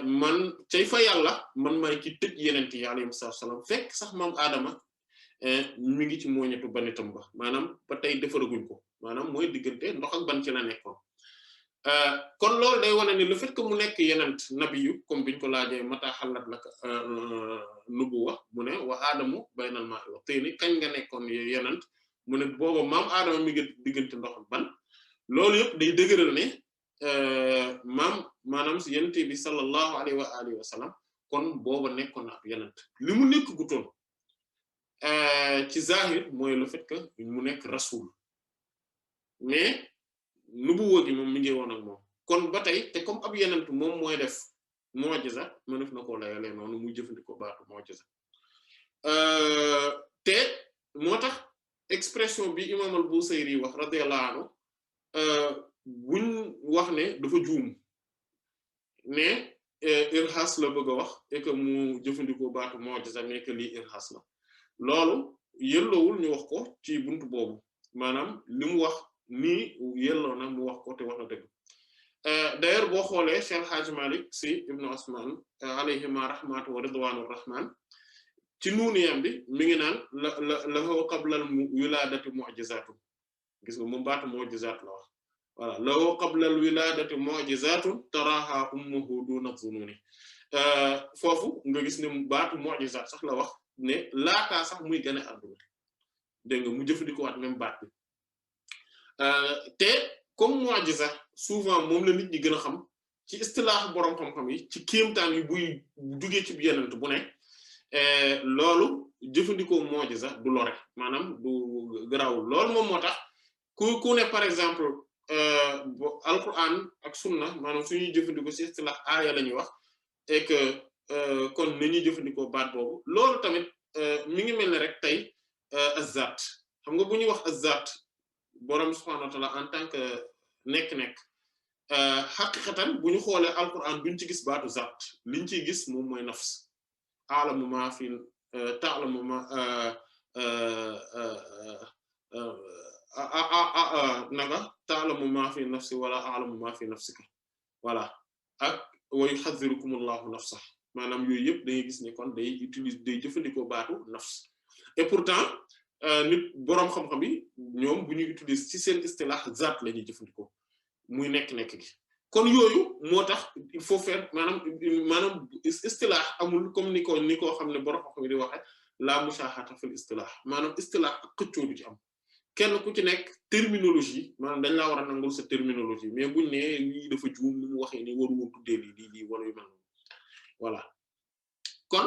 man cay fa yàlla man maay ki tëj yenent yi alayhi salaam fekk sax moom aadama mi ngi ci mooñetu banitam ba maanaam ba tey defaraguñ ko maanaam mooy diggante ndox ak ban ci la nekkoon kon loolu day wane ni le fait que mu nekk yenent nabiyu comme biñ ko laajee mata xalat lak nubuwa mu ne wa aadamu baynal ma'i wa tayni kañ nga nekkoon yenent mu ne booba maam aadama mi ngi diggante ndox ak ban loolu yëpp day dëgëral ne maanaam si yenent bi sallallahu alayhi wa alihi wa sallam kon booba nekkoon na ab yenent li mu nekk gutoon ci zahir mooy le fait que mu nekk rasul mais nubuwwa gi moom mi ngi woon ak moom kon ba tey te comme ab yenent moom mooy def mu'jiza ma def na koo layalee noonu muy jëfandikoo baatu mu'jiza te moo tax expression bi imam al-Busayri wax radiyallahu anhu buñ wax ne dafa juum ne irhas la bëgg a wax et que mu jëfandikoo baatu mu'jiza mais que lii irhas la loolu yelloowul ñu wax ko ci buntu boobu maanaam li mu wax nii yelloo na mu wax ko te wax na dëgg d'ailleurs boo xoolee Cheikh Hadji Malick Sy ibnu Usman alayhima rahmatu wa ridwanur rahman ci nuuniyam bi mi ngi naan lahu qabla al wiladati mu'jizatun gis nga moom baatu mu'jizat la wax voilà lahu qabla al wiladati mu'jizatun taraha ummuhu duna zununi foofu nga gis ne baatu mu'jizat sax la wax ne laataa sax muy gën a àdduna dégg nga mu jëfandikoo waat même baat bi te comme mu'jiza souvent moom la nit ñi gën a xam ci istilaax boroom xam-xam yi ci kéemtaan yi buy jugee ci yenent bu ne loolu jëfandikoo mu'jiza du lore maanaam du garaawul loolu moom moo tax ku ne par exemple alquran ak sunna maanaam suñuy jëfandikoo ci istilaax aaya la ñuy wax et que kon nañuy jëfandikoo baat boobu loolu tamit mi ngi mel ne rek tey azat xam nga bu ñuy wax azat boroom subhaanahu wa ta'aala en tant que nekk-nekk xaqiqatan bu ñu xoolee alquran duñ ci gis baatu zat liñ ciy gis moom mooy nafs a'lamu ma fi ta'lamu ma naka ta'lamu ma fi nafsi wala a'lamu ma fi nafsika voilà ak wa yuhadhdhirukumullahu nafsahu maanaam yooyu yëpp dañuy gis ne kon day jëfandikoo baatu nafs et pourtant nit boroom xam-xam yi ñoom bu ñuy utiliser ci seen istilah zaat la ñuy jëfandikoo muy nekk-nekk gi kon yooyu moo tax il faut faire maanaam istilah amul comme ni ko xam ne boroom xam-xam yi di waxe la mushahata fil istilah maanaam istilah ak xëccoo du ci am kenn ku ci nekk terminologie maanaam dañ laa war a nangul sa terminologie mais buñ ne lii dafa juum ni mu waxee ni waru woon tuddee lii wala yu mel noonu voilà kon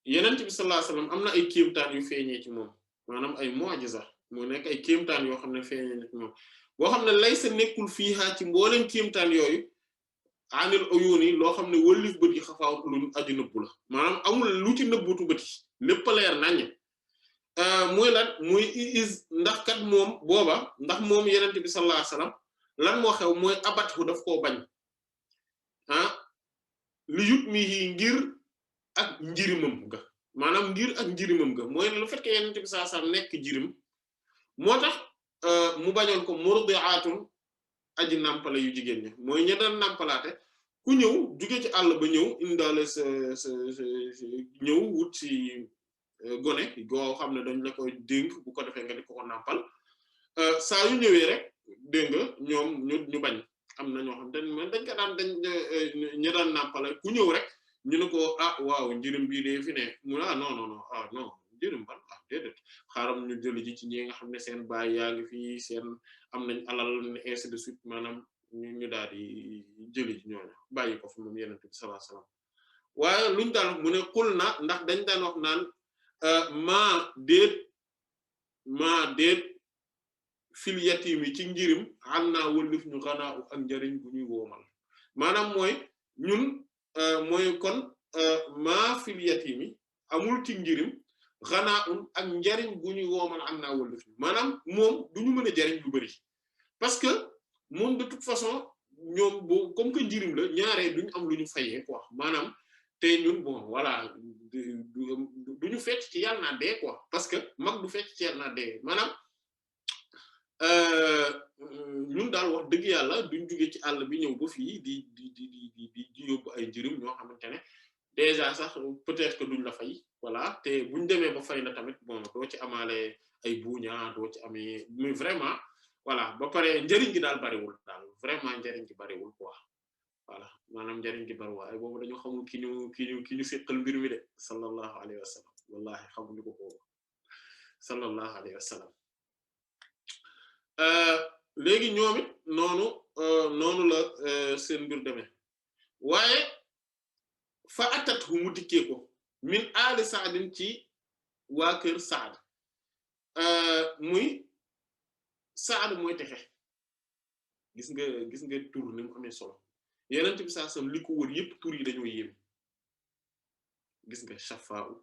yenent bi sallallahu alayhi wasallam am na ay kéemtaan yu feeñee ci moom maanaam ay mu'jiza moo nekk ay kéemtaan yoo xam ne feeñee na ci moom boo xam ne lay sa nekkul fiihaa ci mbooleem kéemtaan yooyu anil uyuni loo xam ne wëllif bët yi xafaaw lu aju nëbbu la maanaam amul lu ci nëbbutu bët yi lépp leer naññ mooy lan muy ndax kat moom booba ndax moom yenent bi sallallahu alayhi wasallam lan moo xew mooy abathu daf koo bañ li yut mi yi ngir ak njirimam ga maanaam ngir ak njirimam ga mooy lu fekkee yenent bi sallallahu alayhi wasallam nekk njirim moo tax mu bañoon ko murdi'atun aji nàmpale yu jigéen ñi mooy ña daan nàmpalaate ku ñëw jóge ci àll ba ñëw indaale sa ñëw wut ci gone goo xam ne dañ la koy dénk bu ko defee nga di ko nàmpal saa yu ñëwee rek dégg nga ñoom ñu bañ am na ñoo xam dañ ko daan ña daan nàmpale ku ñëw rek ñu ne ko waaw njëriñ bii de fi ne mu non njëriñ ban déedéet xaaral ñu jëli ji ci ñi nga xam ne seen baay yaa ngi fii seen am nañ alal ainsi de suite maanaam ñu daal di jëli ji ñooñu bàyyi ko fi moom yenent bi sallallahu alayhi wasallam waaye luñ daal mu ne xul na ndax dañ daan wax naan maa déet fil yatimi ci njirim am naa wëllif ñu xanaa ak njariñ bu ñuy woomal maanaam mooy ñun mooy kon maa fil yatimi amul ci njirim xanaa ak njariñ bu ñuy woomal am naa wëllif ñu maanaam moom du ñu mën a jariñ lu bari parce que moom de toute façon ñoom boo comme que njirim la ñaaree duñu am lu ñu fayee quoi maanaam te ñun bon voilà duñu fecc ci yàlla naa dee quoi parce que mag du fecc ci yàlla naa dee maanaam ñun daal wax dëgg yàlla duñ jóge ci àll bi ñëw ba fii di yóbbu ay njëriñ ñoo xamante ne déjà sax peut-être que duñ la fay voilà te buñ demee ba fay la tamit bon doo ci amaale ay buuña doo ci amee mais vraiment voilà ba pare njëriñ gi daal bariwul daal vraiment njëriñ gi bariwul quoi voilà maanaam njëriñ gi bariwul waaye boobu dañu xamul ki ñu seqal mbir mi de sallallahu alayhi wa sallam wallahi xamuñu ko boobu sallallahu alayhi wa sallam léegi ñoom it noonu la seen mbir demee waaye fa atathu mu dikkee ko min aali Saadin ci waa kër Saad muy Saad mooy texe gis nga tur ni mu amee solo Yonent bi sallallahu alayhi wasallam li ko wër yépp tur yi dañoo yéeme gis nga Shafa'u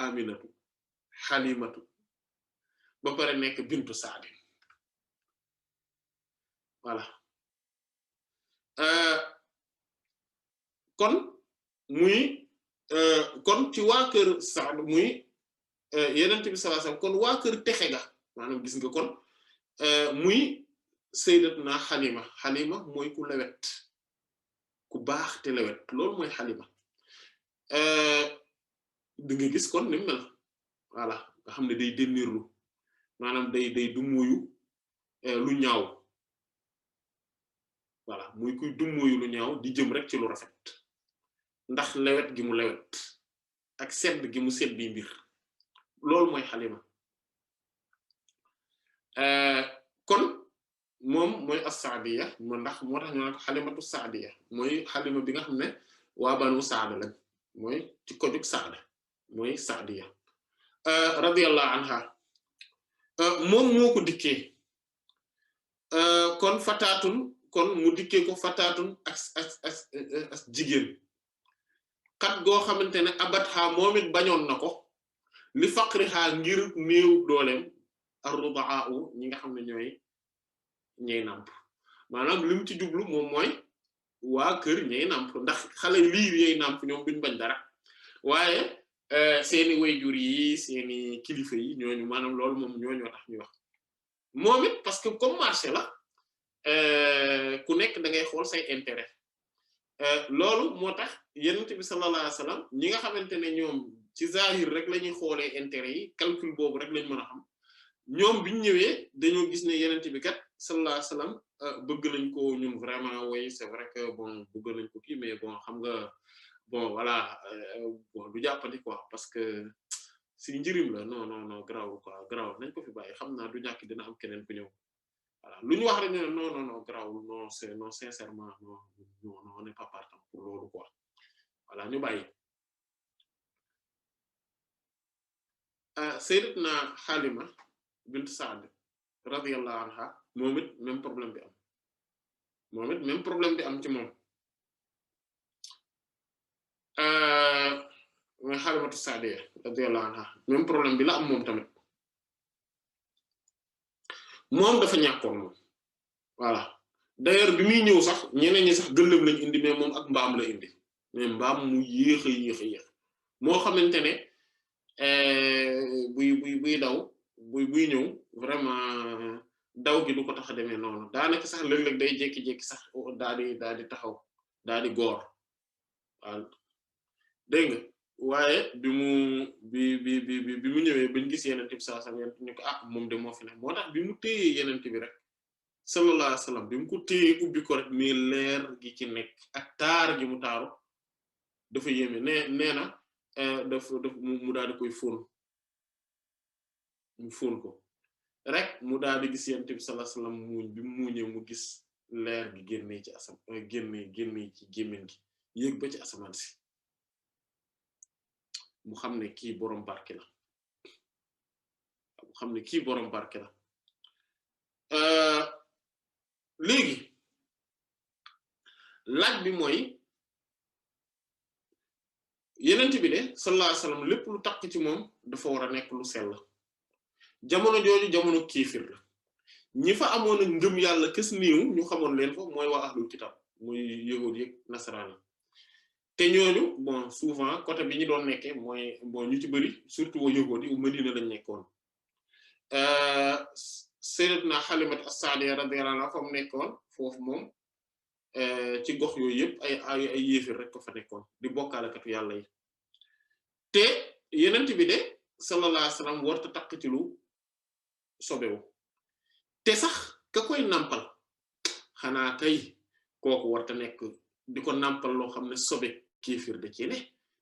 Aminatu Halimatu ba pare nekk bintu Saad voilà kon muy kon ci waa kër Saad muy Yonent bi sallallahu alayhi wasallam kon waa kër texe ga maanaam gis nga kon muy sayyidatuna Halima mooy ku lewet ku baax te lewet loolu mooy Halima di nga gis kon ni mu mel voilà nga xam ne day dénniirlu maanaam day dummóoyu lu ñaaw voilà muy kuy dummóoyu lu ñaaw di jëm rek ci lu rafet ndax lewet gi mu lewet ak sedd gi mu sedd bi mbir loolu mooy Halima kon moom mooy as-Saadiya ndax moo tax ñu naan ko Halimatu Saadiya mooy Halima bi nga xam ne waa Banu Saad lañ mooy ci ko jóg Saad mooy Saadiya radiyallahu anha moom moo ko dikkee kon fataatun kon mu dikkee ko fataatun ak jigéen xat goo xamante ne abatha moom it bañoon na ko li faqriha ngir néew dooleem ar-rudaa ñi nga xam ne ñooy nàmp maanaam li mu ci jublu moom mooy waa kër ñooy nàmp ndax xale liir yooy nàmp ñoom duñ bañ dara waaye seeni wayjur yi seeni kilifa yi ñooñu maanaam loolu moom ñooñoo tax ñuy wax moom it parce que comme marché la ku nekk da ngay xool say intérêt loolu moo tax Yonent bi sallallahu alayhi wasallam ñi nga xamante ne ñoom ci zahir rek la ñuy xoolee intérêt yi calcul boobu rek lañ mën a xam ñoom biñ ñëwee dañoo gis ne Yonent bi kat sallallahu alayhi wasallam bëgg nañ ko ñun vraiment oui c'est vrai que bon bëgg nañ ko kii mais bon xam nga bon voilà bon du jàppandi quoi parce que si njëriñ la non graw quoi graw nañ ko fi bàyyi xam naa du ñàkk dina am keneen ku ñëw voilà lu ñu wax rek ne non graw non sincèrement non on n'est pas partant pour loolu quoi voilà ñu bàyyi Sayyidatuna Halima bint Saad radiyallahu anha moom it même problème bi am ci moom mooy Halimatu Saadiya radiyallahu anha même problème bi la am moom tamit moom dafa ñàkkoon moom voilà d'ailleurs bi muy ñëw sax ñeneen ñi sax gëllëm lañ indi mais moom ak mbaam la indi mais mbaam mu yéex moo xamante ne buy daw buy ñëw vraiment daw gi du ko tax a demee noonu daanaka sax léeg-léeg day jékki-jékki sax daal di taxaw daal di góor waaw dégg nga waaye bi mu ñëwee bañ gis Yonent bi sallallahu alayhi wasallam ñu ko moom de moo fi ne moo tax bi mu téyee Yonent bi rek sallallahu alayhi wasallam bi mu ko téyee ubbi ko rek mais leer gi ci nekk ak taar gi mu taaru dafa yéeme nee na mu daal di koy fóon ko rek mu daal di gis Yonent bi sallallahu alayhi wasallam muuñ bi mu muuñee mu gis leer gi génnee ci génnee ci gémmiñ gi yéeg ba ci asamaan si mu xam ne kii boroom barke la léegi laaj bi mooy Yonent bi de sallallahu alayhi wasallam lépp lu takk ci moom dafa war a nekk lu sell jamono jooju jamono kiifir la ñi fa amoon a ngëm yàlla kës niiw ñu xamoon leen fa mooy waa ahlul kitab muy yahuud yi nasaraan yi te ñooñu bon souvent côté bi ñu doon nekkee mooy bon ñu ci bëri surtout waa yahuud yi Madina lañ nekkoon Sayyidatuna Halimatu as-Saadiya radiyallahu anha fa mu nekkoon foofu moom ci gox yooyu yëpp ay yéefir rek ko fa nekkoon di bokkaalekatu yàlla yi te Yonent bi de sallallahu alayhi wasallam warta takk ci lu sobewu te sax ka koy nampal xanaa kay kooku warta nekk di ko nampal loo xam ne sobe kéefir da ci ne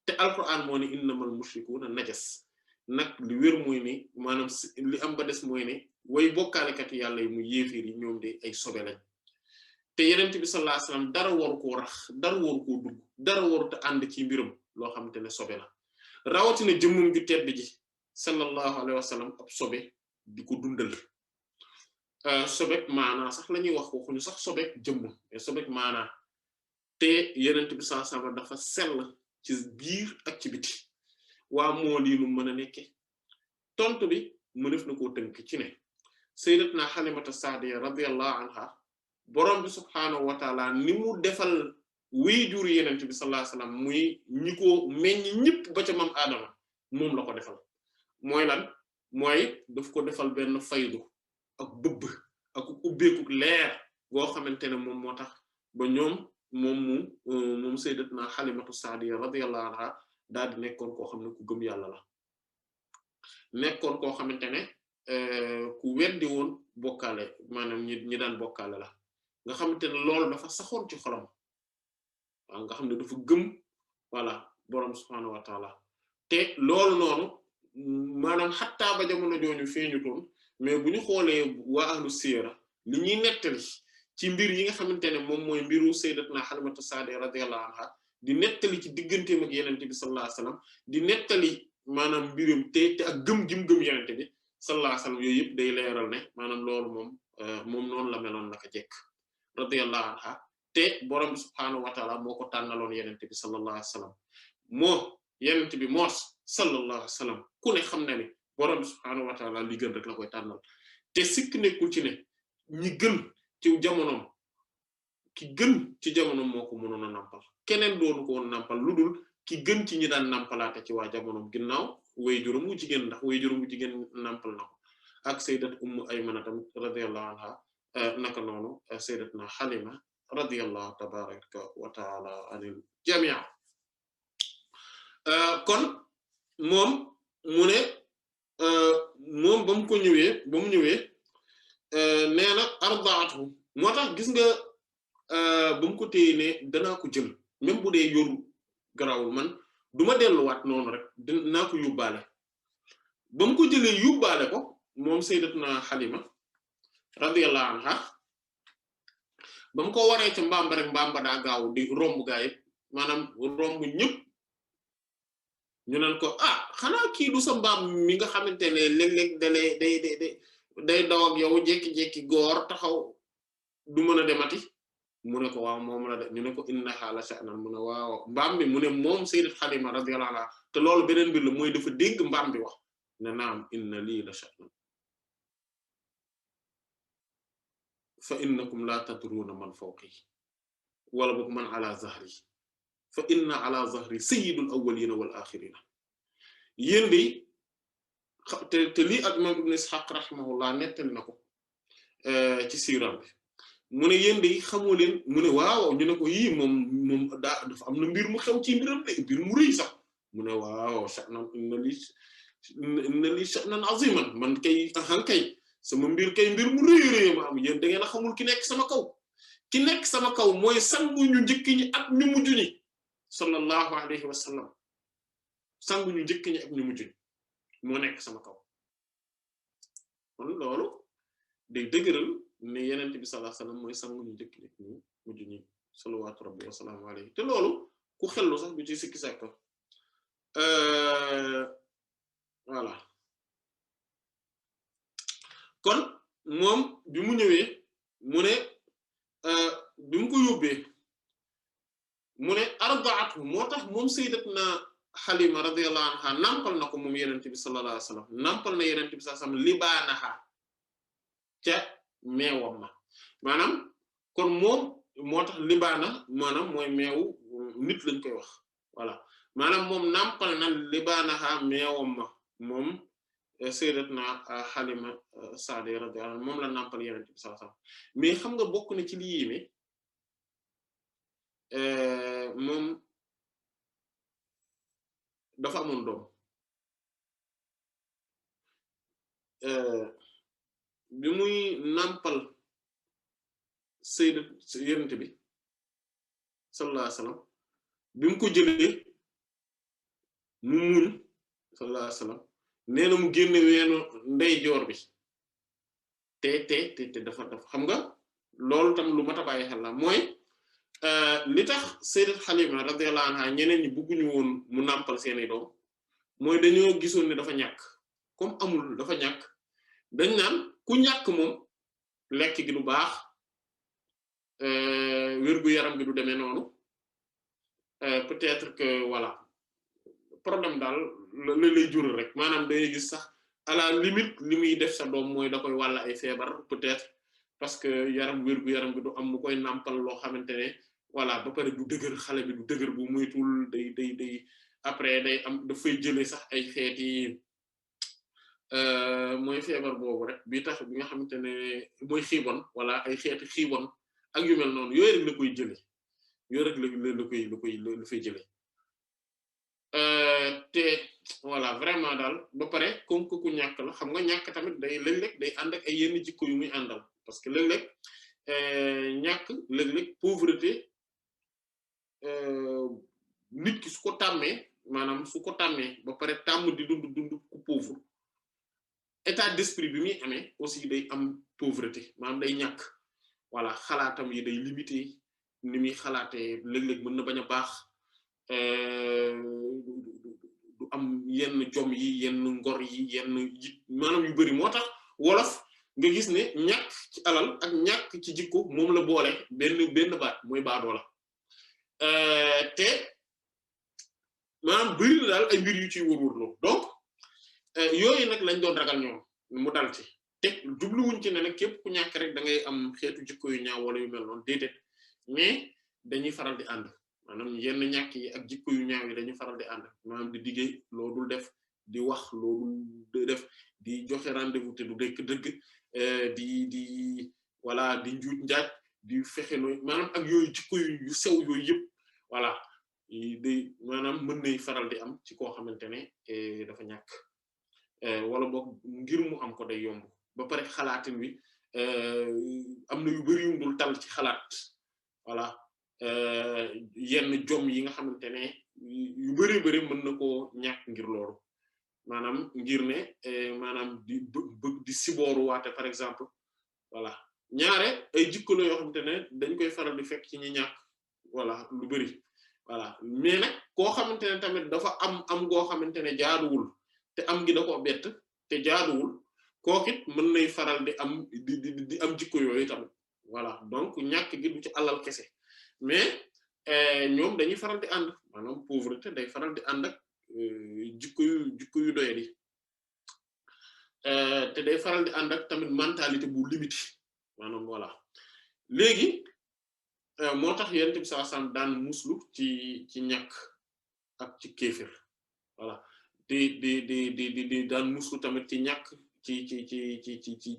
te alquran moo ne innamal mushrikuuna najas nag li wér mooy ni maanaam li am ba des mooy ne way bokkaalekatu yàlla yi mu yéefir yi ñoom de ay sobe lañ te yenent bi sallallahu alayhi wasallam dara waru koo rax dara waru koo dugg dara waru te ànd ci mbirum loo xamante ne sobe la rawatina jëmmum ju tedd ji sallallahu alayhi wasallam ab sobe di ko dundal sobek maanaa sax la ñuy wax waxuñu sax sobek jëmm mais sobek maanaa te yenent bi sallallahu alayhi wasallam dafa sell ci biir ak ci biti waa moo lii nu mën a nekke tontu bi mu def na koo tënk ci ne sayyidatna Halimatu Sa'diyya radiyallahu anha borom bi subhaanahu wa taala ni mu defal waajur yenent bi sallallahu alayhi wasallam muy ñi ko meññ ñëpp ba ca mam Adama moom la ko defal mooy lan mooy daf ko defal benn faydu ak bëbb ak ubbeeku leer goo xamante ne moom moo tax ba ñoom moom sayyidatna Halimatu Sa'diyya radiyallahu anha daal di nekkoon koo xam ne ku gëm yàlla la nekkoon koo xamante ne ku weddi woon bokkaale maanaam ñi daan bokkaale la nga xamante ne loolu dafa saxoon ci xolam waaw nga xam ne dafa gëm voilà borom subhaanahu wa taala te loolu noonu maanaam xattaa ba jamono jooju feeñutoon mais bu ñu xoolee waa ahlu siyara li ñuy nettali ci mbir yi nga xamante ne moom mooy mbiru sayyidatuna Halimatu Sa'diyya radiyallahu anha di nettali ci digganteem ak yenente bi sallallahu alayhi wasallam di nettali maanaam mbirum te ak gëm gim yenente bi sallallahu alayhi wasallam yooyu yëpp day leeral ne maanaam loolu moom noonu la meloon naka jekk radiyallahu anha te borom bi subhaanahu wa ta'ala moo ko tànnaloon yenente bi sallallahu alayhi wasallam yenente bi moos sallallahu alayhi wasallam ku ne xam na ne borom bi subhaanahu wa ta'ala li gën rek la koy tànnal te sikk nekkul ci ne ñi gën ci jamonoom ki gën ci jamonoom moo ko mënoon a nampal keneen doonu ko woon nampal lu dul ki gën ci ñi daan nampalaate ci waa jamonoom ginnaaw waajuram wu jigéen ndax waajuram wu jigéen nampal na ko ak sayyidat Ummu Aymana tamit radiyallahu anha naka noonu sayyidatna Halima radiyallahu tabaraka wa ta'ala anil jami' kon moom mu ne moom ba mu ñëwee nee na ardaatu moo tax gis nga ba mu ko téye ne danaa ko jël même bu dee yoru garawul man duma delluwaat noonu rek dinaa ko yóbbaale ba mu ko jëlee yóbbaale ko moom sayyidatuna Halima radiyallahu anha ba mu ko waree ca mbaam rek mbaam ba daa gaaw di romb gaa yëpp maanaam romb ñëpp ñu naan ko xanaa kii du sa mbaam mi nga xamante ne léeg-léeg day daw ak yow jékki-jékki góor taxaw du mën a demati mu ne ko waaw moom la de ñu ne ko innaha la sha'nan mu ne waaw mbaam bi mu ne moom sayyidat Halima radiyallahu anha te loolu beneen mbir la mooy dafa dégg mbaam bi wax ne naam inna lii la sha'nan fa innakum la tadruna man fawqi wala boog man ala zahri fa inna ala zahri sayyidul awwalina wal akhirina yéen de te lii ak imam Ibn Ishaq rahimahullah nettali na ko ci siiram bi mu ne yéen de xamoo leen mu ne waaw ñu ne ko yii moom dafa am na mbir mu xew ci mbiram de mbir mu rëy sax mu ne waaw sha'nan inna li sha'nan aziman man kay kay sama mbir kay mbir mu rëy ma am yéen da ngeen a xamul ki nekk sama kaw mooy sangu ñu njëkk ñi ak ñu mujj ñi sallallahu alayhi wa sallam sangu ñu njëkk ñi ak ñu mujj ñi moo nekk sama kaw kon loolu day dëgëral ne yenent bi sallallahu alayhi wa sallam mooy sangu ñu njëkk ñi ak ñu mujj ñi salawatu rabbi wa salaamu alayhi te loolu ku xellu sax du ci sikki sàkk voilà kon moom bi mu ñëwee mu ne bi mu ko yóbbee mu ne ardaatu moo tax moom sayyidatna Halima radiyallahu anha nampal na ko moom yenent bi sallallahu alayhi wasallam nampal na yenent bi sallallahu alayhi wasallam libaanaha ca meewam ma maanaam kon moom moo tax libaana maanaam mooy meewu nit lañ koy wax voilà maanaam moom nampal na libaanaha meewam ma moom sayyidatna Halima Sa'diyya radiyallahu anha moom la nampal yenent bi sallallahu alayhi wasallam mais xam nga bokk na ci li yéeme moom dafa amoon doom bi muy nampal yenent bi sallallahu alayhi wasallam bi mu ko jëlee mu muñ sallallahu alayhi wasallam nee na mu génne weenu ndeyjoor bi te dafa xam nga loolu tam lu mat a bàyyi xel la mooy li tax Sayyidat Halima radiyallahu anha ñeneen ñi bëgguñu woon mu nàmpal seeni doom mooy dañoo gisoon ne dafa ñàkk comme amul dafa ñàkk dañ naan ku ñàkk moom lekk gi du baax wérgu yaram gi du demee noonu peut-être que voilà problème daal la lay jural rek maanaam day gis sax à la limite li muy def sa doom mooy da koy wàll ay feebar peut-être parce que wérgu yaram gi du am mu koy nàmpal loo xamante ne voilà ba pare du dëgër xale bi du dëgër bu muytul day après day am dafay jëlee sax ay xeeti mooy feebar boobu rek bi tax bi nga xamante ne mooy xiibon wala ay xeeti xiibon ak yu mel noonu yooyu rek la koy jëlee yooyu rek la fay jëlee te voilà vraiment daal ba pare comme que ku ñàkk la xam nga ñàkk tamit day léeg-léeg day ànd ak ay yenn jikko yu muy àndal parce que léeg-léeg ñàkk léeg-léeg pauvreté nit ki su ko tàmmee maanaam su ko tàmmee ba pare tàmm di dund ku pauvre état d'esprit bi muy amee aussi day am pauvreté maanaam day ñàkk voilà xalaatam yi day limité ni muy xalaatee léeg-léeg mën na bañ a baax du am yenn jom yi yenn ngor yi yenn maanaam yu bari moo tax wolof nga gis ne ñàkk ci alal ak ñàkk ci jikko moom la boole benn baat mooy baadoo la te maanaam bari na daal ay mbir yu ciy wërwërloo donc yooyu nag lañ doon ragal ñoom mu dal ci te jubluwuñ ci ne nag képp ku ñàkk rek da ngay am xeetu jikko yu ñaaw wala yu mel noonu déedéet mais dañuy faral di ànd maanaam yenn ñàkk yi ak jikko yu ñaaw yi dañuy faral di ànd maanaam di diggee loo dul def di wax loo dul def di joxe rendez-vous te du dëgg di voilà di njuuj njaaj di fexe nooy maanaam ak yooyu jikko yu sew yooyu yëpp voilà day maanaam mën nay faral di am ci koo xamante ne dafa ñàkk wala boog ngir mu am ko day yomb ba pare xalaatin wi am na yu bari yu dul tal ci xalaat voilà yenn jom yi nga xamante ne yu bari mën na koo ñàkk ngir loolu maanaam ngir ne maanaam di bëgg di sibooru waate par exemple voilà ñaare ay jikko la yoo xamante ne dañ koy faral di fekk ci ñi ñàkk voilà lu bari voilà mais nag koo xamante ne tamit dafa am goo xamante ne jaaduwul te am gi da ko bett te jaaduwul kookit mën nay faral di am di am jikko yooyu tamit voilà donc ñàkk gi du ci alal kese mais ñoom dañuy faral di ànd maanaam pauvreté day faral di ànd ak jikko yu doyadi te day faral di ànd ak tamit mentalité bu limité maanaam voilà léegi moo tax yonent bi sallallahu alayhi wasallam daan muslu ci ñàkk ak ci kéefir voilà di daan muslu tamit ci ñàkk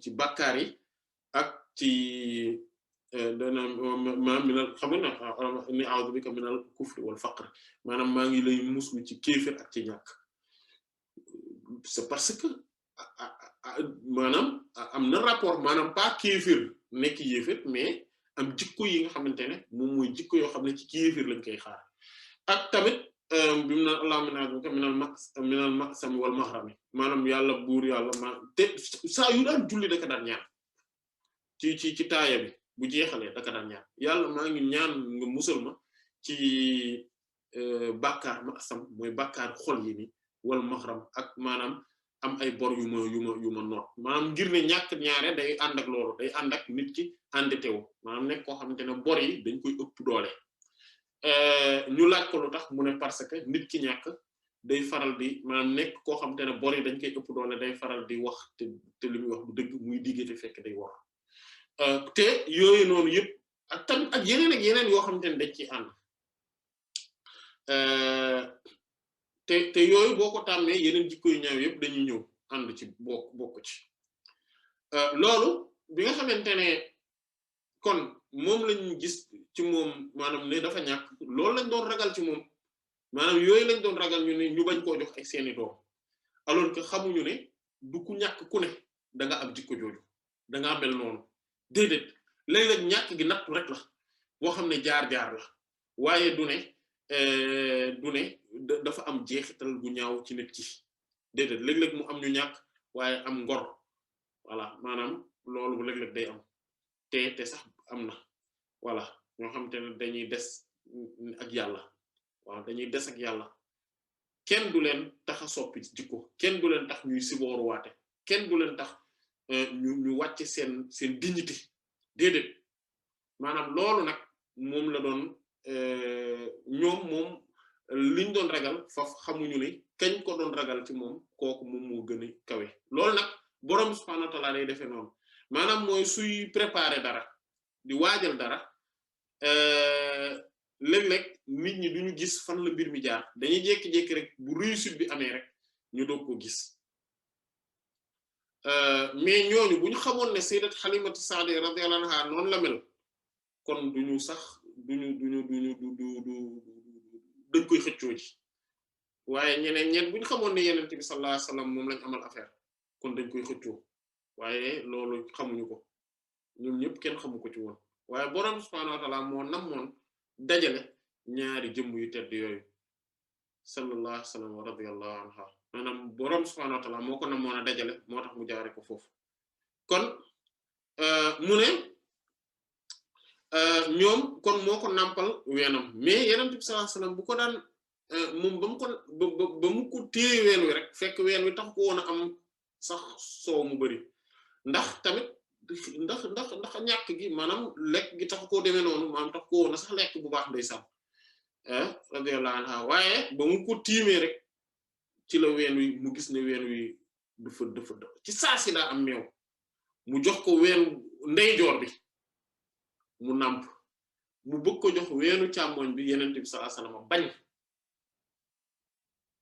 ci bàkkaar yi ak ci dana maanaam minal xam nga ni a'udhu bika minal kufri wal faqr maanaam maa ngi lay muslu ci kéefir ak ci ñàkk c'est parce que maanaam am na rapport maanaam pas kéefir nekk yéefir mais am jikko yi nga xamante ne moom mooy jikko yoo xam ne ci kéefir lañ koy xaar ak tamit bi mu naan allahumma a'udhu minal ma'sami wal maghrami maanaam yàlla buur yàlla te saa yu daan julli daka daan ñaan ci taaya bi bu jeexalee daka daan ñaan yàlla maa ngi ñaan nga musal ma ci bàkkaar ma'sam mooy bàkkaar xol yi ni wal maghram ak maanaam am ay bor yu ma noot maanaam ngir ne ñàkk ñaare day ànd ak loolu day ànd ak nit ki endetté wu maanaam nekk koo xamante ne bor yi dañ koy ëpp doole ñu laaj ko lu tax mu ne parce que nit ki ñàkk day faral di maanaam nekk koo xamante ne bor yi dañ koy ëpp doole day faral di wax te li muy wax du dëgg muy diggante fekk day wax te yooyu noonu yëpp ak tamit ak yeneen yoo xamante ne dañ ciy ànd te yooyu boo ko tàmmee yeneen jikko yu ñaaw yëpp dañuy ñëw ànd ci bokk ci loolu bi nga xamante ne kon moom lañ gis ci moom maanaam ne dafa ñàkk loolu lañ doon ragal ci moom maanaam yooyu lañ doon ragal ñu ne ñu bañ koo jox ak seeni doom alors que xamuñu ne du ku ñàkk ku ne da nga am jikko jooju da nga mel noonu déedéet léeg-léeg ñàkk gi nattu rek la boo xam ne jaar-jaar la waaye du ne dafa am jeexital gu ñaaw ci nit ki déedéet léeg-léeg mu am ñu ñàkk waaye am ngor voilà maanaam loolu bu léeg-léeg day am te sax am na voilà ñoo xamante ne dañuy des ak yàlla waaw dañuy des ak yàlla kenn du leen tax a soppi jikko kenn du leen tax ñuy sibooru waate kenn du leen tax ñu wàcce seen dignité déedéet maanaam loolu nag moom la doon moom liñ doon ragal faf xamuñu ne kañ ko doon ragal ci moom kooku moom moo gën a kawe loolu nag boroom subhaanahu wa ta'aala day defee noonu maanaam mooy suy préparer dara di waajal dara léeg-léeg nit ñi duñu gis fan la mbir mi jaar dañuy jékki-jékki rek bu réussite bi amee rek ñu doog ko gis mais ñooñu bu ñu xamoon ne sayyidat Halimatu Sa'diya radiyallahu anha noonu la mel kon duñu sax duñu dañ koy xëccoo ji waaye ñeneen bu ñu xamoon ne Yonent bi sallallahu alayhi wasallam moom lañ amal affaire kon dañ koy xëccoo waaye loolu xamuñu ko ñoom ñëpp kenn xamu ko ci woon waaye boroom subhaanahu wa ta'aala moo namoon dajale ñaari jëmm yu tedd yooyu sallallahu alayhi wa sallam wa radiyallahu anha maanaam boroom subhaanahu wa ta'aala moo ko namoon a dajale moo tax mu jaare ko foofu kon mu ne ñoom kon moo ko nàmpal weenam mais Yonent bi sallallahu alayhi wa sallam bu ko daan moom ba mu ko téye ween wi rek fekk ween wi tax ko woon a am sax soow mu bari ndax tamit ndax ñàkk gi maanaam lekk gi tax koo demee noonu maanaam tax ko woon a sax lekk bu baax ndeysaan radiyallahu anha waaye ba mu ko tiimee rek ci la ween wi mu gis ne ween wi dafa ci saa si daa am meew mu jox ko ween ndeyjoor bi mu nàmp mu bëgg ko jox weenu càmmoñ bi Yonent bi sallallahu alayhi wasallam bañ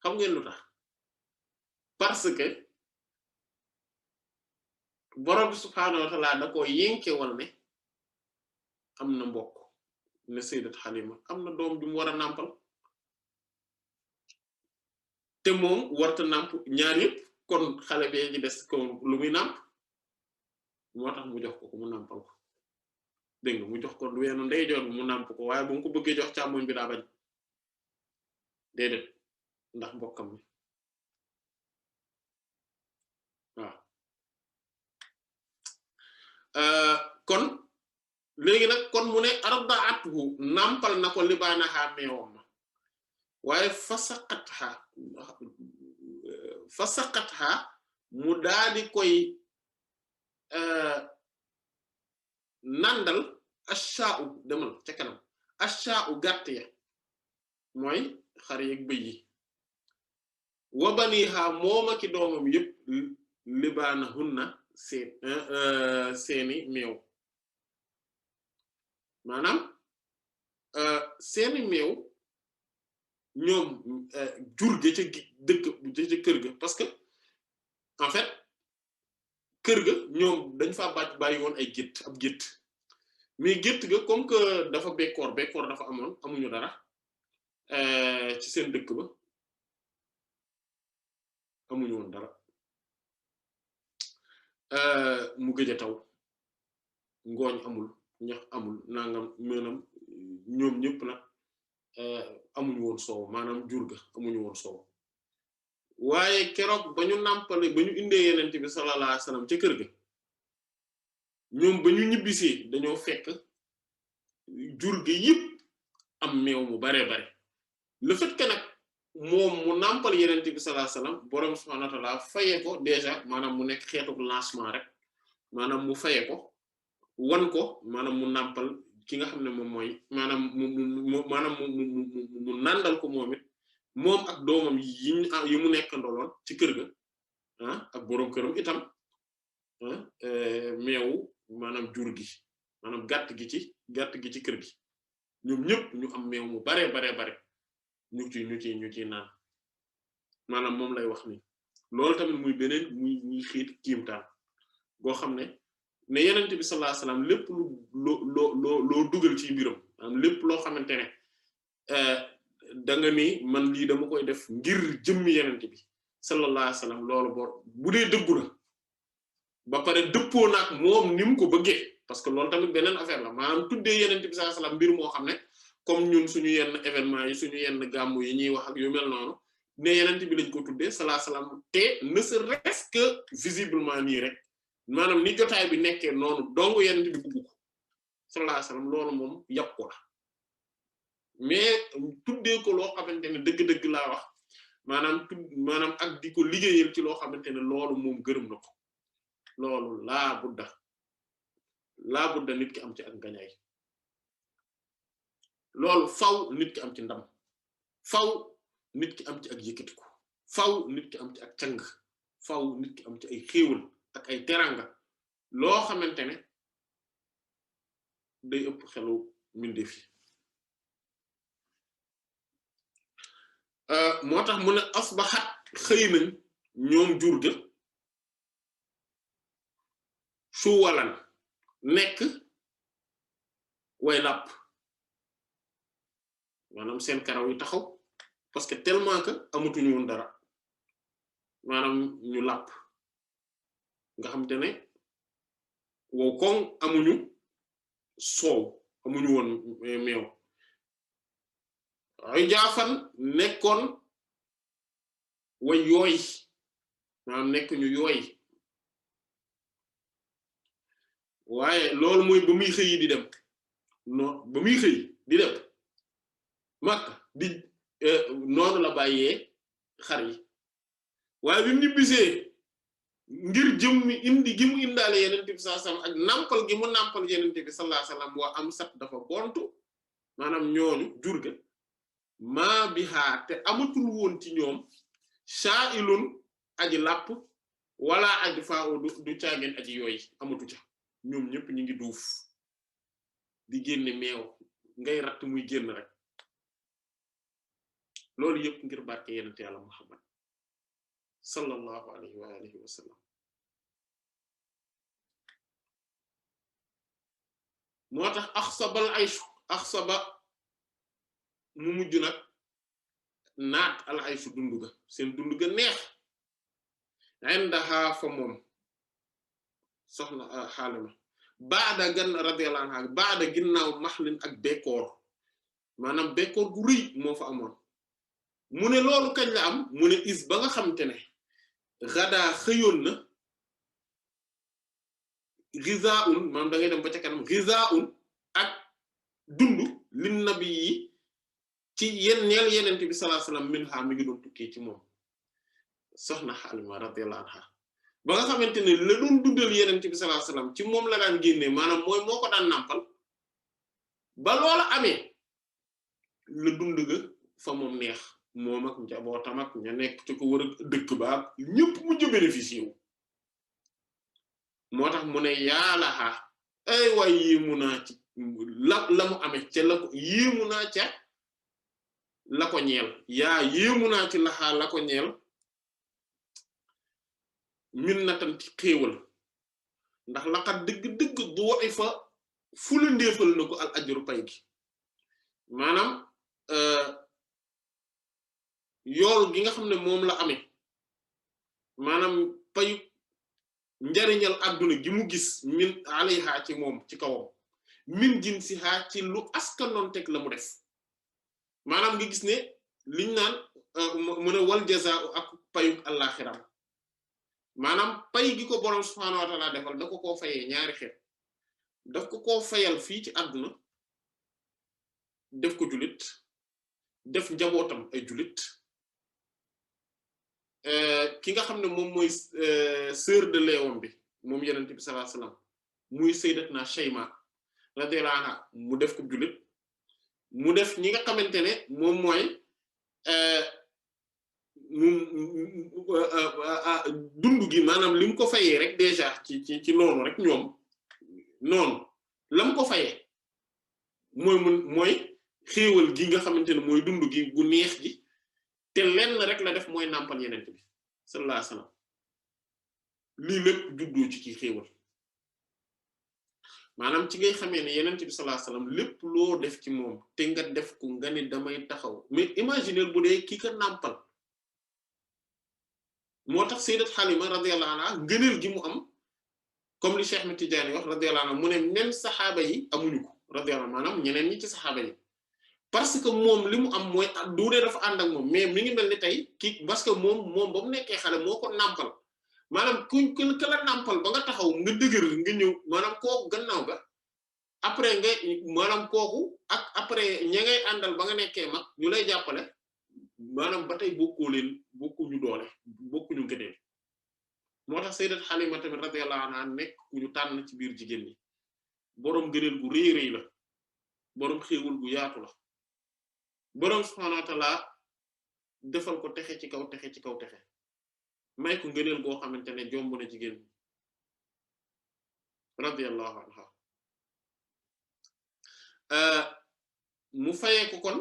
xam ngeen lu tax parce que borom subhaanahu wa ta'aala da ko yenkewal ne am na mbokk ne sayyidat Halima am na doom bi mu war a nàmpal te moom warta nàmp ñaar yëpp kon xale bee ji des ko lu muy nàmp moo tax mu jox ko mu nàmpal ko dégg nga mu jox ko weenu ndeyjoor bi mu nàmp ko waaye bu mu ko bëggee jox càmmoñ bi daa bañ déedéet ndax mbokkam mi waaw kon léegi nag kon mu ne arda'athu nàmpal na ko libaanaha meewam ma waaye fasaqatha mu daadi koy nandal asha'u demal ca kanam asha'u gàtt ya mooy xar yeeg bëy yi wa baniha mooma ki doomam yépp libaanahunna seeni meew maanaam seeni meew ñoom jur ga ca dëkk ca kër ga parce que en fait kër ga ñoom dañ fa bàyyi woon ay gétt ab gétt mais gétt ga comme que dafa bekkoor dafa amuñu dara ci seen dëkk ba amuñu woon dara mu gëj a taw ngooñ amul ñax amul nangam maanaam ñoom ñëpp nag amuñu woon soow maanaam jur ga amuñu woon soow waaye keroog ba ñu nàmpale ba ñu indee Yonent bi sallallahu alayhi wasallam ca kër ga ñoom ba ñu ñibbisee dañoo fekk jur gi yëpp am meew mu bare bare le fait que nag moom mu nàmpal Yonent bi sallallahu alayhi wasallam borom subhanahu wa ta'ala fayee ko déjà maanaam mu nekk xeetu lancement rek maanaam mu fayee ko wan ko maanaam mu nàmpal ki nga xam ne moom mooy maanaam mu nàndal ko moom it moom ak doomam yi mu nekk ndoloon ci kër ga ak borom këram itam meewu maanaam jur gi maanaam gàtt gi ci kër gi ñoom ñëpp ñu am meew mu bare ñu ci naan maanaam moom lay wax ni loolu tamit muy beneen muy xiit kiimtaan boo xam ne Yonent bi sallallahu alayhi wasallam lépp loo dugal ci mbiram maanaam lépp loo xamante ne da nga ni man lii dama koy def ngir jëmmi Yonent bi sallallahu alayhi wasallam loolu bu dee dëggu na ba pare dëppoo naag moom ni mu ko bëggee parce que loolu tamit beneen affaire la maanaam tuddee Yonent bi sallallahu alayhi wasallam mbir moo xam ne comme ñun suñu yenn événement yi suñu yenn gàmmu yi ñuy wax ak yu mel noonu ne Yonent bi lañ ko tuddee sallallahu alayhi wasallam te ne serait-ce que visiblement nii rek maanaam ni jotaay bi nekkee noonu dong Yonent bi bëgg ko sallallahu alayhi wasallam loolu moom yàpp ko la mais tuddee ko loo xamante ne dëgg-dëgg laa wax maanaam ak di ko liggéeyal ci loo xamante ne loolu moom gërëm na ko loolu laa budda nit ki am ci ak ngañaay loolu faw nit ki am ci ndam faw nit ki am ci ak yëkkatiku faw nit ki am ci ak càng faw nit ki am ci ay xéewal ak ay teranga loo xamante ne day ëpp xelu mbindeef yi moo tax mu ne asbaxat xëy nañ ñoom jur ga su walan nekk way làpp maanaam seen karaw yi taxaw parce que tellement que amatuñu woon dara maanaam ñu làpp nga xam te ne wow koŋ amuñu soow amuñu woon meew ay jaafan nekkoon way yooy maanaam nekk ñu yooy waaye loolu mooy ba muy xëy di dem non ba muy xëy di dem Makka di noonu la bàyyee xar yi waaye bi mu ñibbisee ngir jëm mi indi gi mu indaale yeneen bi sallallahu alayhi wasallam ak nampal gi mu nampal yeneen bi sallallahu alayhi wasallam waa am sat dafa bontu maanaam ñooñu jur ga maa bi xaa te amatul woon ci ñoom sha'ilun aji làpp wala aji faa du caageen aji yooy amatu ca ñoom ñëpp ñu ngi duuf di génne meew ngay ratt muy génn rek loolu yëpp ngir barke yenente yàlla Muhammad sallallahu alayhi wa alihi wa sallam moo tax axsaba mu mujj nag naat al ayshu dundu ga seen dundu ga neex indaha fa moom soxna Xaalima baada gan radiyallahu anha baada ginnaaw maxlin ak bekkoor maanaam bekkoor gu rëy moo fa amoon mu ne loolu kañ la am mu ne is ba nga xamante ne gadaa xëyoon na gizaa'un maanaam da ngay dem ba ca kanam gizaa'un ak dundu lin nabi yi ci ñeel yenente bi sallallahu alayhi wasallam min ha mi ngi doon tukkee ci moom soxna Xaalima radiyallahu anha ba nga xamante ne la doon dundal yenente bi sallallahu alayhi wasallam ci moom la daan génnee maanaam mooy moo ko daan nàmpal ba loola amee la dund ga fa moom neex moom ak njabootam ak ña nekk ci ko war a dëkk ba ñëpp mujj bénéficier wu moo tax mu ne yaalaxa ay waay yéemu naa ci la mu amee ca la ko yéemu naa ca la ko ñeel yaa yéemu naa ci laxaa la ko ñeel min na tam ci xéewal ndax laqat dëgg-dëgg du fa fula ndéefal na ko al ajru pay gi maanaam yool gi nga xam ne moom la amee maanaam payu njariñal adduna gi mu gis min alayha ci moom ci kawam min jinsiha ci lu askanoon teg la mu def maanaam nga gis ne liñ naan mu ne wal jazaa'u ak payu àllaxiram maanaam pay gi ko boroom subhaanahu wa ta'ala defal da ko koo fayee ñaari xeet daf ko koo fayal fii ci àdduna def ko jullit def njabootam ay jullit ki nga xam ne moom mooy sœur de Léon bi moom yenente bi sallallahu alayhi wasallam muy sayyidatna Shayma radiyallahu anha mu def ko jullit mu def ñi nga xamante ne moom mooy dund gi maanaam li mu ko fayee rek déjà ci noonu rek ñoom noonu la mu ko fayee mooy xéewal gi nga xamante ne mooy dund gi gu neex gi te lenn rek la def mooy nàmpal yenent bi sallallahu alayhi wasallam lii lépp juddoo ci xéewal maanaam ci ngay xamee ne yenent bi sallallahu alayhi wasallam lépp loo def ci moom te nga def ko nga ne damay taxaw mais imaginer bu dee kii ka nàmpal moo tax sayyidat Halima radiyallahu anha ngëneel gi mu am comme li Cheikh Ahmed Tidiane wax radiyallahu anhu mu ne même saxaaba yi amuñu ko radiyallahu maanaam ñeneen ñi ci saxaaba yi parce que moom li mu am mooy duudee dafa ànd ak moom mais mi ngi mel ni tey kii parce que moom ba mu nekkee xale moo ko nàmpal maanaam ka la nàmpal ba nga taxaw nga dëgër nga ñëw maanaam koo gannaaw ga après nga maanaam kooku ak après ña ngay àndal ba nga nekkee mag ñu lay jàppale maanaam ba tey bokkuñu doole bokkuñu ngëneel moo tax sayyidat Halima tamit radiyallahu anha nekk ku ñu tànn ci biir jigéen ñi boroom ngëneel gu rëy rëy la boroom xéewal gu yaatu la boroom subhaanahu wa ta'aala defal ko texe ci kaw texe ci kaw texe may ko ngëneel goo xamante ne jomb na jigéen ñi radiyallahu anha mu fayee ko kon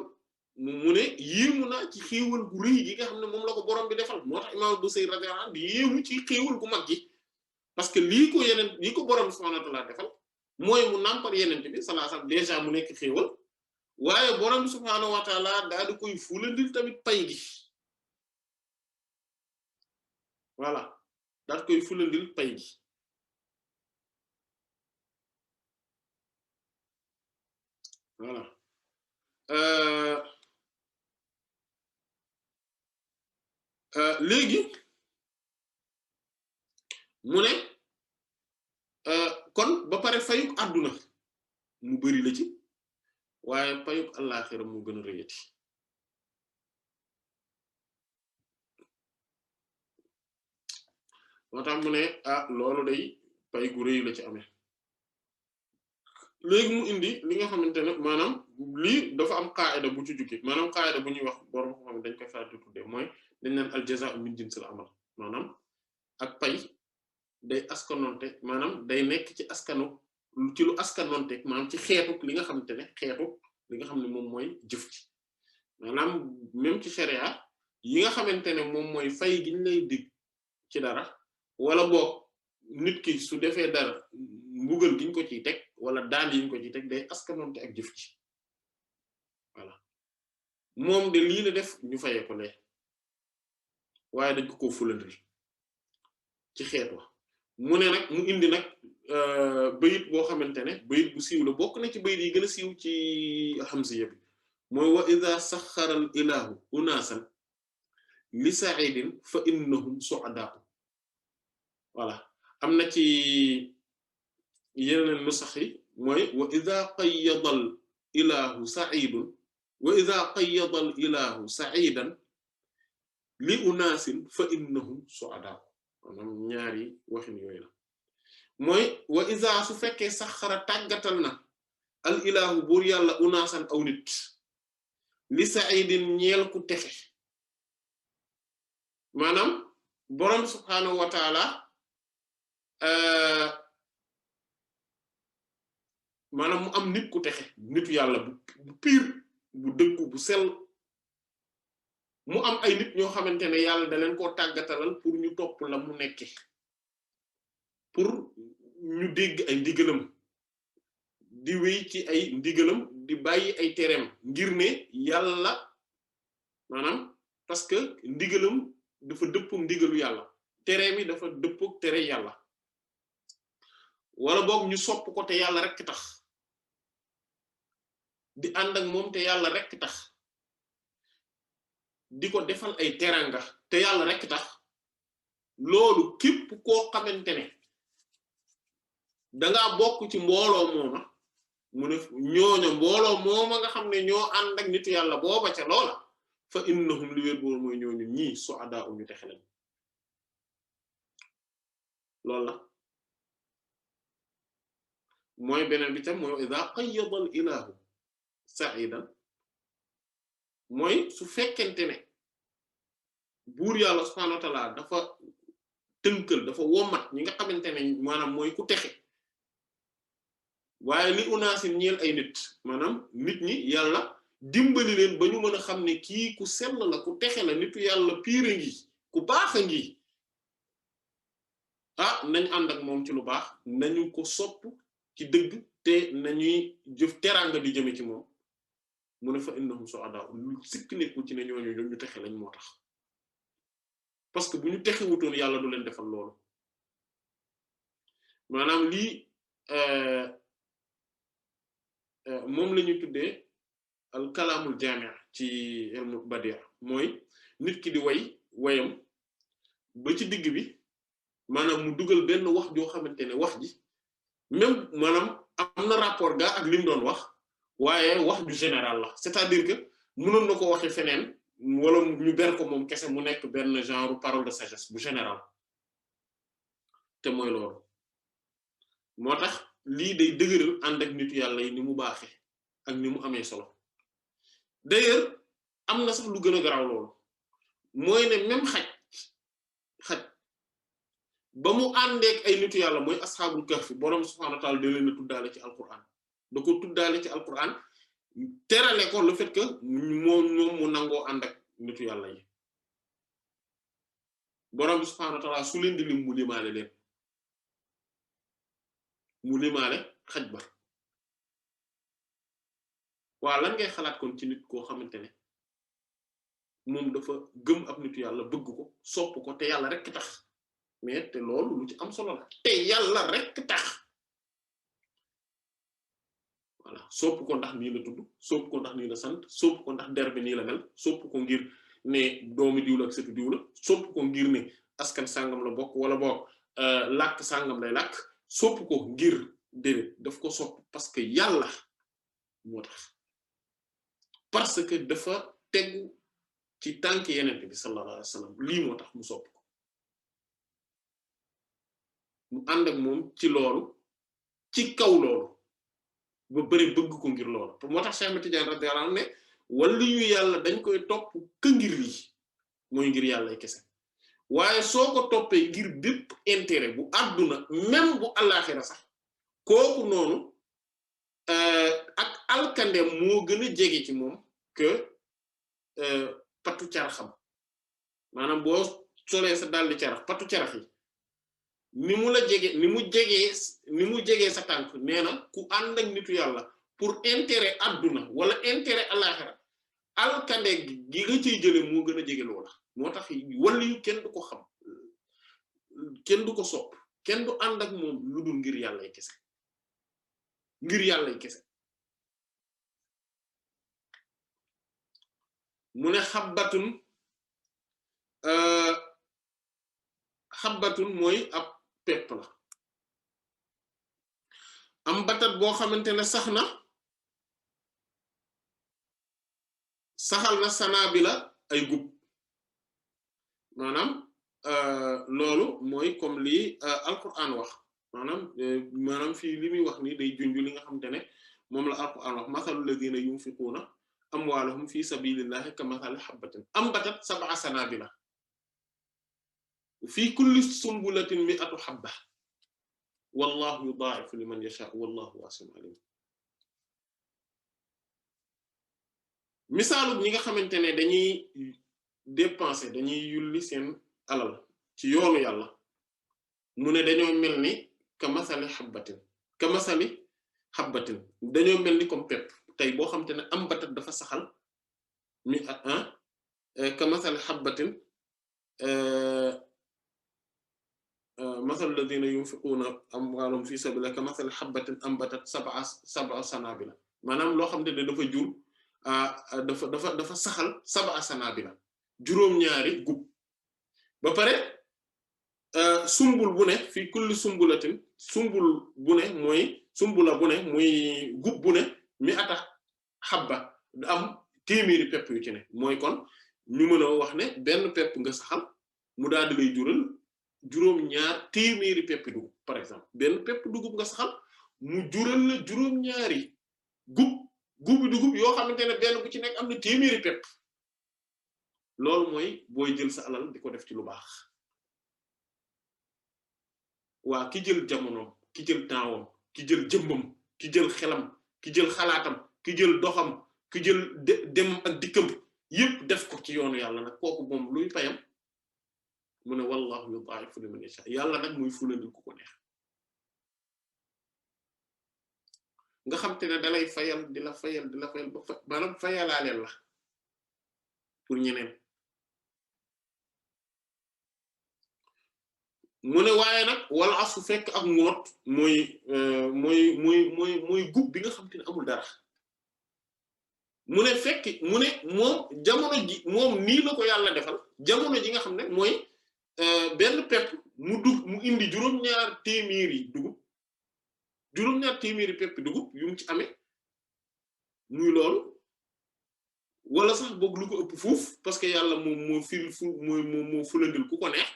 mu ne yéemu na ci xéewal gu rëy gi nga xam ne moom la ko borom bi defal moo tax imaam Busayri radiyallahu anhu di yéemu ci xéewal gu mag gi parce que lii ko borom subhaanahu wa ta'aala defal mooy mu nàmpal yeneen bi sallallahu alayhi wasallam déjà mu nekk xéewal waaye borom bi subhaanahu wa ta'aala daal di koy fulandil tamit pay gi voilà daal di koy fulandil pay gi voilà léegi mu ne kon ba pare fayuk àdduna mu bari la ci waaye fayuk àllaxira mu gën a rëyati moo tax mu ne loolu day pay gu rëy la ci amee léegi mu indi li nga xamante ne maanaam lii dafa am qaida bu ci jukki maanaam qaida bu ñuy wax borom xam dañ koy faral di tuddee mooy dañ naan al jazaa'u min jinsil amal maanaam ak pay day askanonte maanaam day nekk ci askanu ci lu askanonte maanaam ci xeetu li nga xamante ne xeetu li nga xam ne moom mooy jëf ci maanaam même ci sharia yi nga xamante ne moom mooy fay gi ñu lay dig ci dara wala boog nit ki su defee dara mbugal gi ñu ko ciy teg wala daan yi ñu ko ciy teg day askanonte ak jëf ci voilà moom de lii la def ñu fayee ko lee waaye dañ ko fulandil ci xeet wa mu ne nag mu indi nag bayit boo xamante ne bayit bu siiw la bokk na ci bayit yi gën a siiw ci Hamziya bi mooy wa idha saxxara al ilahu unasan li sa'idin fa innahum su'ada voilà am na ci yeneen nusax yi mooy wa idha qayyada al ilahu sa'idun wa idha qayyada al ilahu sa'idan li unasin fa innahum su'ada maanaam ñaari waxin yooyu la mooy wa iza su fekkee saxara tàggatal na al ilahu buur yàlla unaasan aw nit li sa'idin ñeel ku texe maanaam borom subhaanahu wa taala maanaam mu am nit ku texe nitu yàlla bu piir bu dëggu bu sell mu am ay nit ñoo xamante ne yàlla da leen koo tàggatalal pour ñu topp la mu nekke pour ñu dégg ay ndigalam di wéy ci ay ndigalam di bàyyi ay tereem ngir ne yàlla maanaam parce que ndigalam dafa dëppook ndigalu yàlla tereem yi dafa dëppook tere yàlla wala boog ñu sopp ko te yàlla rekk tax di ànd ak moom te yàlla rekk tax di ko defal ay teranga te yàlla rekk tax loolu képp koo xamante ne dangaa bokk ci mbooloo mooma mu ne ñooñu mbooloo mooma nga xam ne ñoo ànd ak nitu yàlla booba ca loola fa innahum li wér bool mooy ñooñu ñii su'adaa ñu texe lañ loolu la mooy beneen bi tam mooy idha qayyada al ilahu sa'idan mooy su fekkente ne buur yàlla subhaanahu wa ta'ala dafa tënkal dafa womat ñi nga xamante ne maanaam mooy ku texe waaye li unaasin ñeel ay nit maanaam nit ñi yàlla dimbali leen ba ñu mën a xam ne kii ku sell la ku texe la nitu yàlla piire ngi ku baax a ngi nañ ànd ak moom ci lu baax nañu ko sopp ci dëgg te nañuy jëf teraanga di jëme ci moom mu ne fa innahum su'ada lu sikk nekkul ci ne ñooñu ñu texe lañ moo tax parce que bu ñu texe wutoon yàlla du leen defal loolu maanaam lii moom la ñuy tuddee al kalaamul jaami' ci ilmu badi' mooy nit ki di wayam ba ci digg bi maanaam mu dugal benn wax joo xamante ne wax ji même maanaam am na rapport ga ak li mu doon wax waaye wax du général la c'est-à-dire que mënoon na ko waxee feneen wala ñu ber ko moom kese mu nekk benn genre parole de sagesse bu général te mooy loolu moo tax lii day dëgëral ànd ak nitu yàlla yi ni mu baaxee ak ni mu amee solo d'ailleurs am na sax lu gën a garaaw loolu mooy ne même xaj ba mu àndeek ay nitu yàlla mooy asxaabul kahfi boroom subhaanahu wa ta'aala da leen a tuddaale ci alquran da ko tuddaale ci alquran terale ko le fait que moom mu nangoo ànd ak nitu yàlla yi boroom subhaanahu wa ta'aala su leen di lim mu limaale leen mu limaale xaj ba waa lan ngay xalaat kon ci nit koo xamante ne moom dafa gëm ab nitu yàlla bëgg ko sopp ko te yàlla rekk tax mais te loolu lu ci am solo la te yàlla rekk tax voilà sopp ko ndax nii la tudd sopp ko ndax nii la sant sopp ko ndax der bi nii la mel sopp ko ngir ne doomi diw la ak sëtu diw la sopp ko ngir ne askan sàngam la bokk wala bokk làkk sàngam lay làkk sopp ko ngir déedéet daf ko sopp parce que yàlla moo tax parce que dafa tegu ci tànk yeneen bi sallallahu alayhi wasallam lii moo tax mu sopp ko mu ànd ak moom ci loolu ci kaw loolu ba bëri bëgg ko ngir loolu moo tax Cheikh Ahmed Tidiane radiyallahu anhu ne wala yu yàlla dañ koy topp ka ngir lii mooy ngir yàlla kese waaye soo ko toppee ngir bépp intérêt bu àdduna même bu àllaaxira sax kooku noonu ak alkande moo gën a jege ci moom que patu caraxam maanaam boo solee sa daldi carax patu carax yi ni mu la jege ni mu jegee sa tànk nee na ku ànd ak nitu yàlla pour intérêt àdduna wala intérêt àllaaxira alkande gi nga ciy jële moo gën a jege loola moo tax wala yu kenn du ko xam kenn du ko sopp kenn du ànd ak moom lu dul ngir yàllay kese mu ne xabbatun mooy ab pepp la am batat boo xamante ne saxal na sanabila ay gub maanaam loolu mooy comme lii alquran wax maanaam fii li muy wax ni day junju li nga xamante ne moom la alquran wax masalul ladina yunfiquna amwaalahum fi sabilillahi kamathali habbatin ambatat sab'a sanabila fi kulli sunbulatin mi'atu habba wallahu yudaa'ifu liman yasha'u wallahu wasi'un alim misaalu ñi nga xamante ne dañuy dépenser dañuy yulli seen alal ci yoonu yàlla mu ne dañoo mel ni kamathali habbatin dañoo mel ni comme pepp tey boo xamante ne ambatat dafa saxal kamathali habbatin mathal ladina yunfiquna amwaalahum fi sabilillahi kamathali habbatin ambatat sab'a sanabila maanaam loo xam ne dafa jur dafa saxal sab'a sanabila juróom-ñaari gub ba pare sumbul bu ne fi kulli sumbulatin sumbul bu ne mooy sumbula bu ne muy gub bu ne mi ata habba da am téeméeri pepp yu ci ne mooy kon ñu mën a wax ne benn pepp nga saxal mu daal di lay jural juróom-ñaar téeméeri pepp dugub par exemple benn pepp dugub nga saxal mu jural la juróom-ñaari gubi dugub yoo xamante ne benn bu ci nekk am na téeméeri pepp loolu mooy booy jël sa alal di ko def ci lu baax waa ki jël jamonoom ki jël tempsam ki jël jëmbam ki jël xelam ki jël xalaatam ki jël doxam ki jël dem ak dikkam yépp def ko ci yoonu yàlla nag kooku moom luy payam mu ne wallahu yudaa'ifu liman yasha yàlla nag muy fulandil ku ko neex nga xam te ne dalay fayal di la fayal ba maanaam fayalaaleel la pour ñeneen mu ne waaye nag wala asu fekk ak ngoot mooy gub bi nga xam te ne amul dara mu ne fekk mu ne moom jamono ji moom nii la ko yàlla defal jamono ji nga xam ne mooy benn pepp mu indi juróom-ñaar téeméeri dugub juróom-ñaar téeméeri peppi dugub yu mu ci amee muy loolu wala sax boog lu ko ëpp fuuf parce que yàlla moom moo fil fu moo fulandil ku ko neex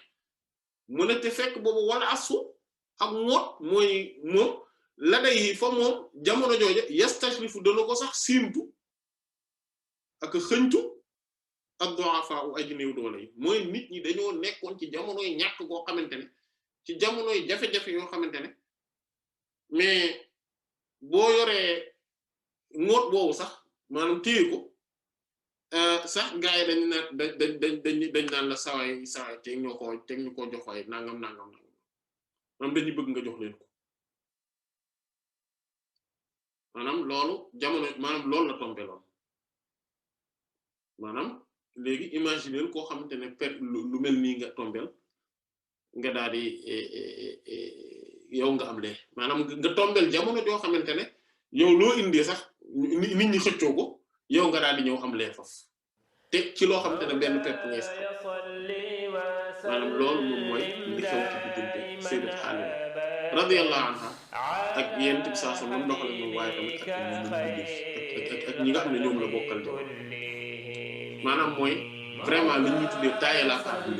mu ne te fekk boobu wala asu ak moot mooy moom la day fa moom jamono jooja yastashrifu dana ko sax siintu ak xëñtu ak du'afa u aji néew doole yi mooy nit ñi dañoo nekkoon ci jamonoy ñàkk goo xamante ne ci jamonoy jafe-jafe yoo xamante ne mais boo yoree moot boobu sax maanaam téye ko sax gars yi dañ naan la sawaay teg ñu ko jox waay nangam maanaam dañuy bëgg nga jox leen ko maanaam loolu jamono maanaam loolu la tombé lool maanaam léegi imaginer koo xamante ne lu mel nii nga tombel nga daal di yow nga am lee maanaam nga tombel jamono joo xamante ne yow loo indee sax nit ñi xëccoo ko yow nga daal di ñëw am lee faf te ci loo xamante ne benn pepp ngay sax maanaam loolu moom mooy li xew ci diggante Sayyidat Halima radiyallahu anha ak yent bi saa moom doxale moom waaye tamit ak ñi nga xam ne ñoom la bokkal jamono maanaam mooy vraiment li ñuy tuddee taille la part bu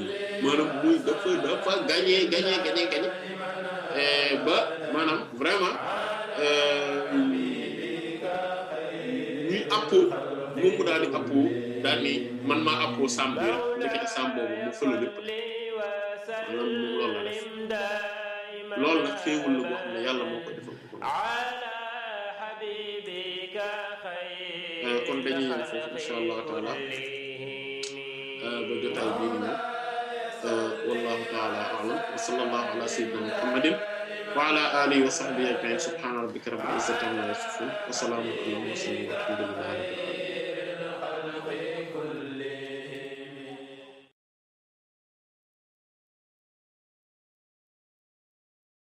maanaam muy dafa gagné ba maanaam vraiment ñuy appoo moom mu daal di appoo daal ni man maa appoo sàmm bi rek ndekete sàmm boobu mu fële lépp maanaam moom loolu la def loolu nag xéewul la boo xam ne yàlla moo koy defal ko kon dañuy yem foofu insha Allah taala ba jotaay bii di ñëw wallahu taala a'lam wa sallallahu ala sayyidina muhammadin wa ala alihi wa sahbihi ajma'in subhana rabbika rabbil izzati amma yasifun wa salamun ala al mursalin walhamdulillahi rabbil alamin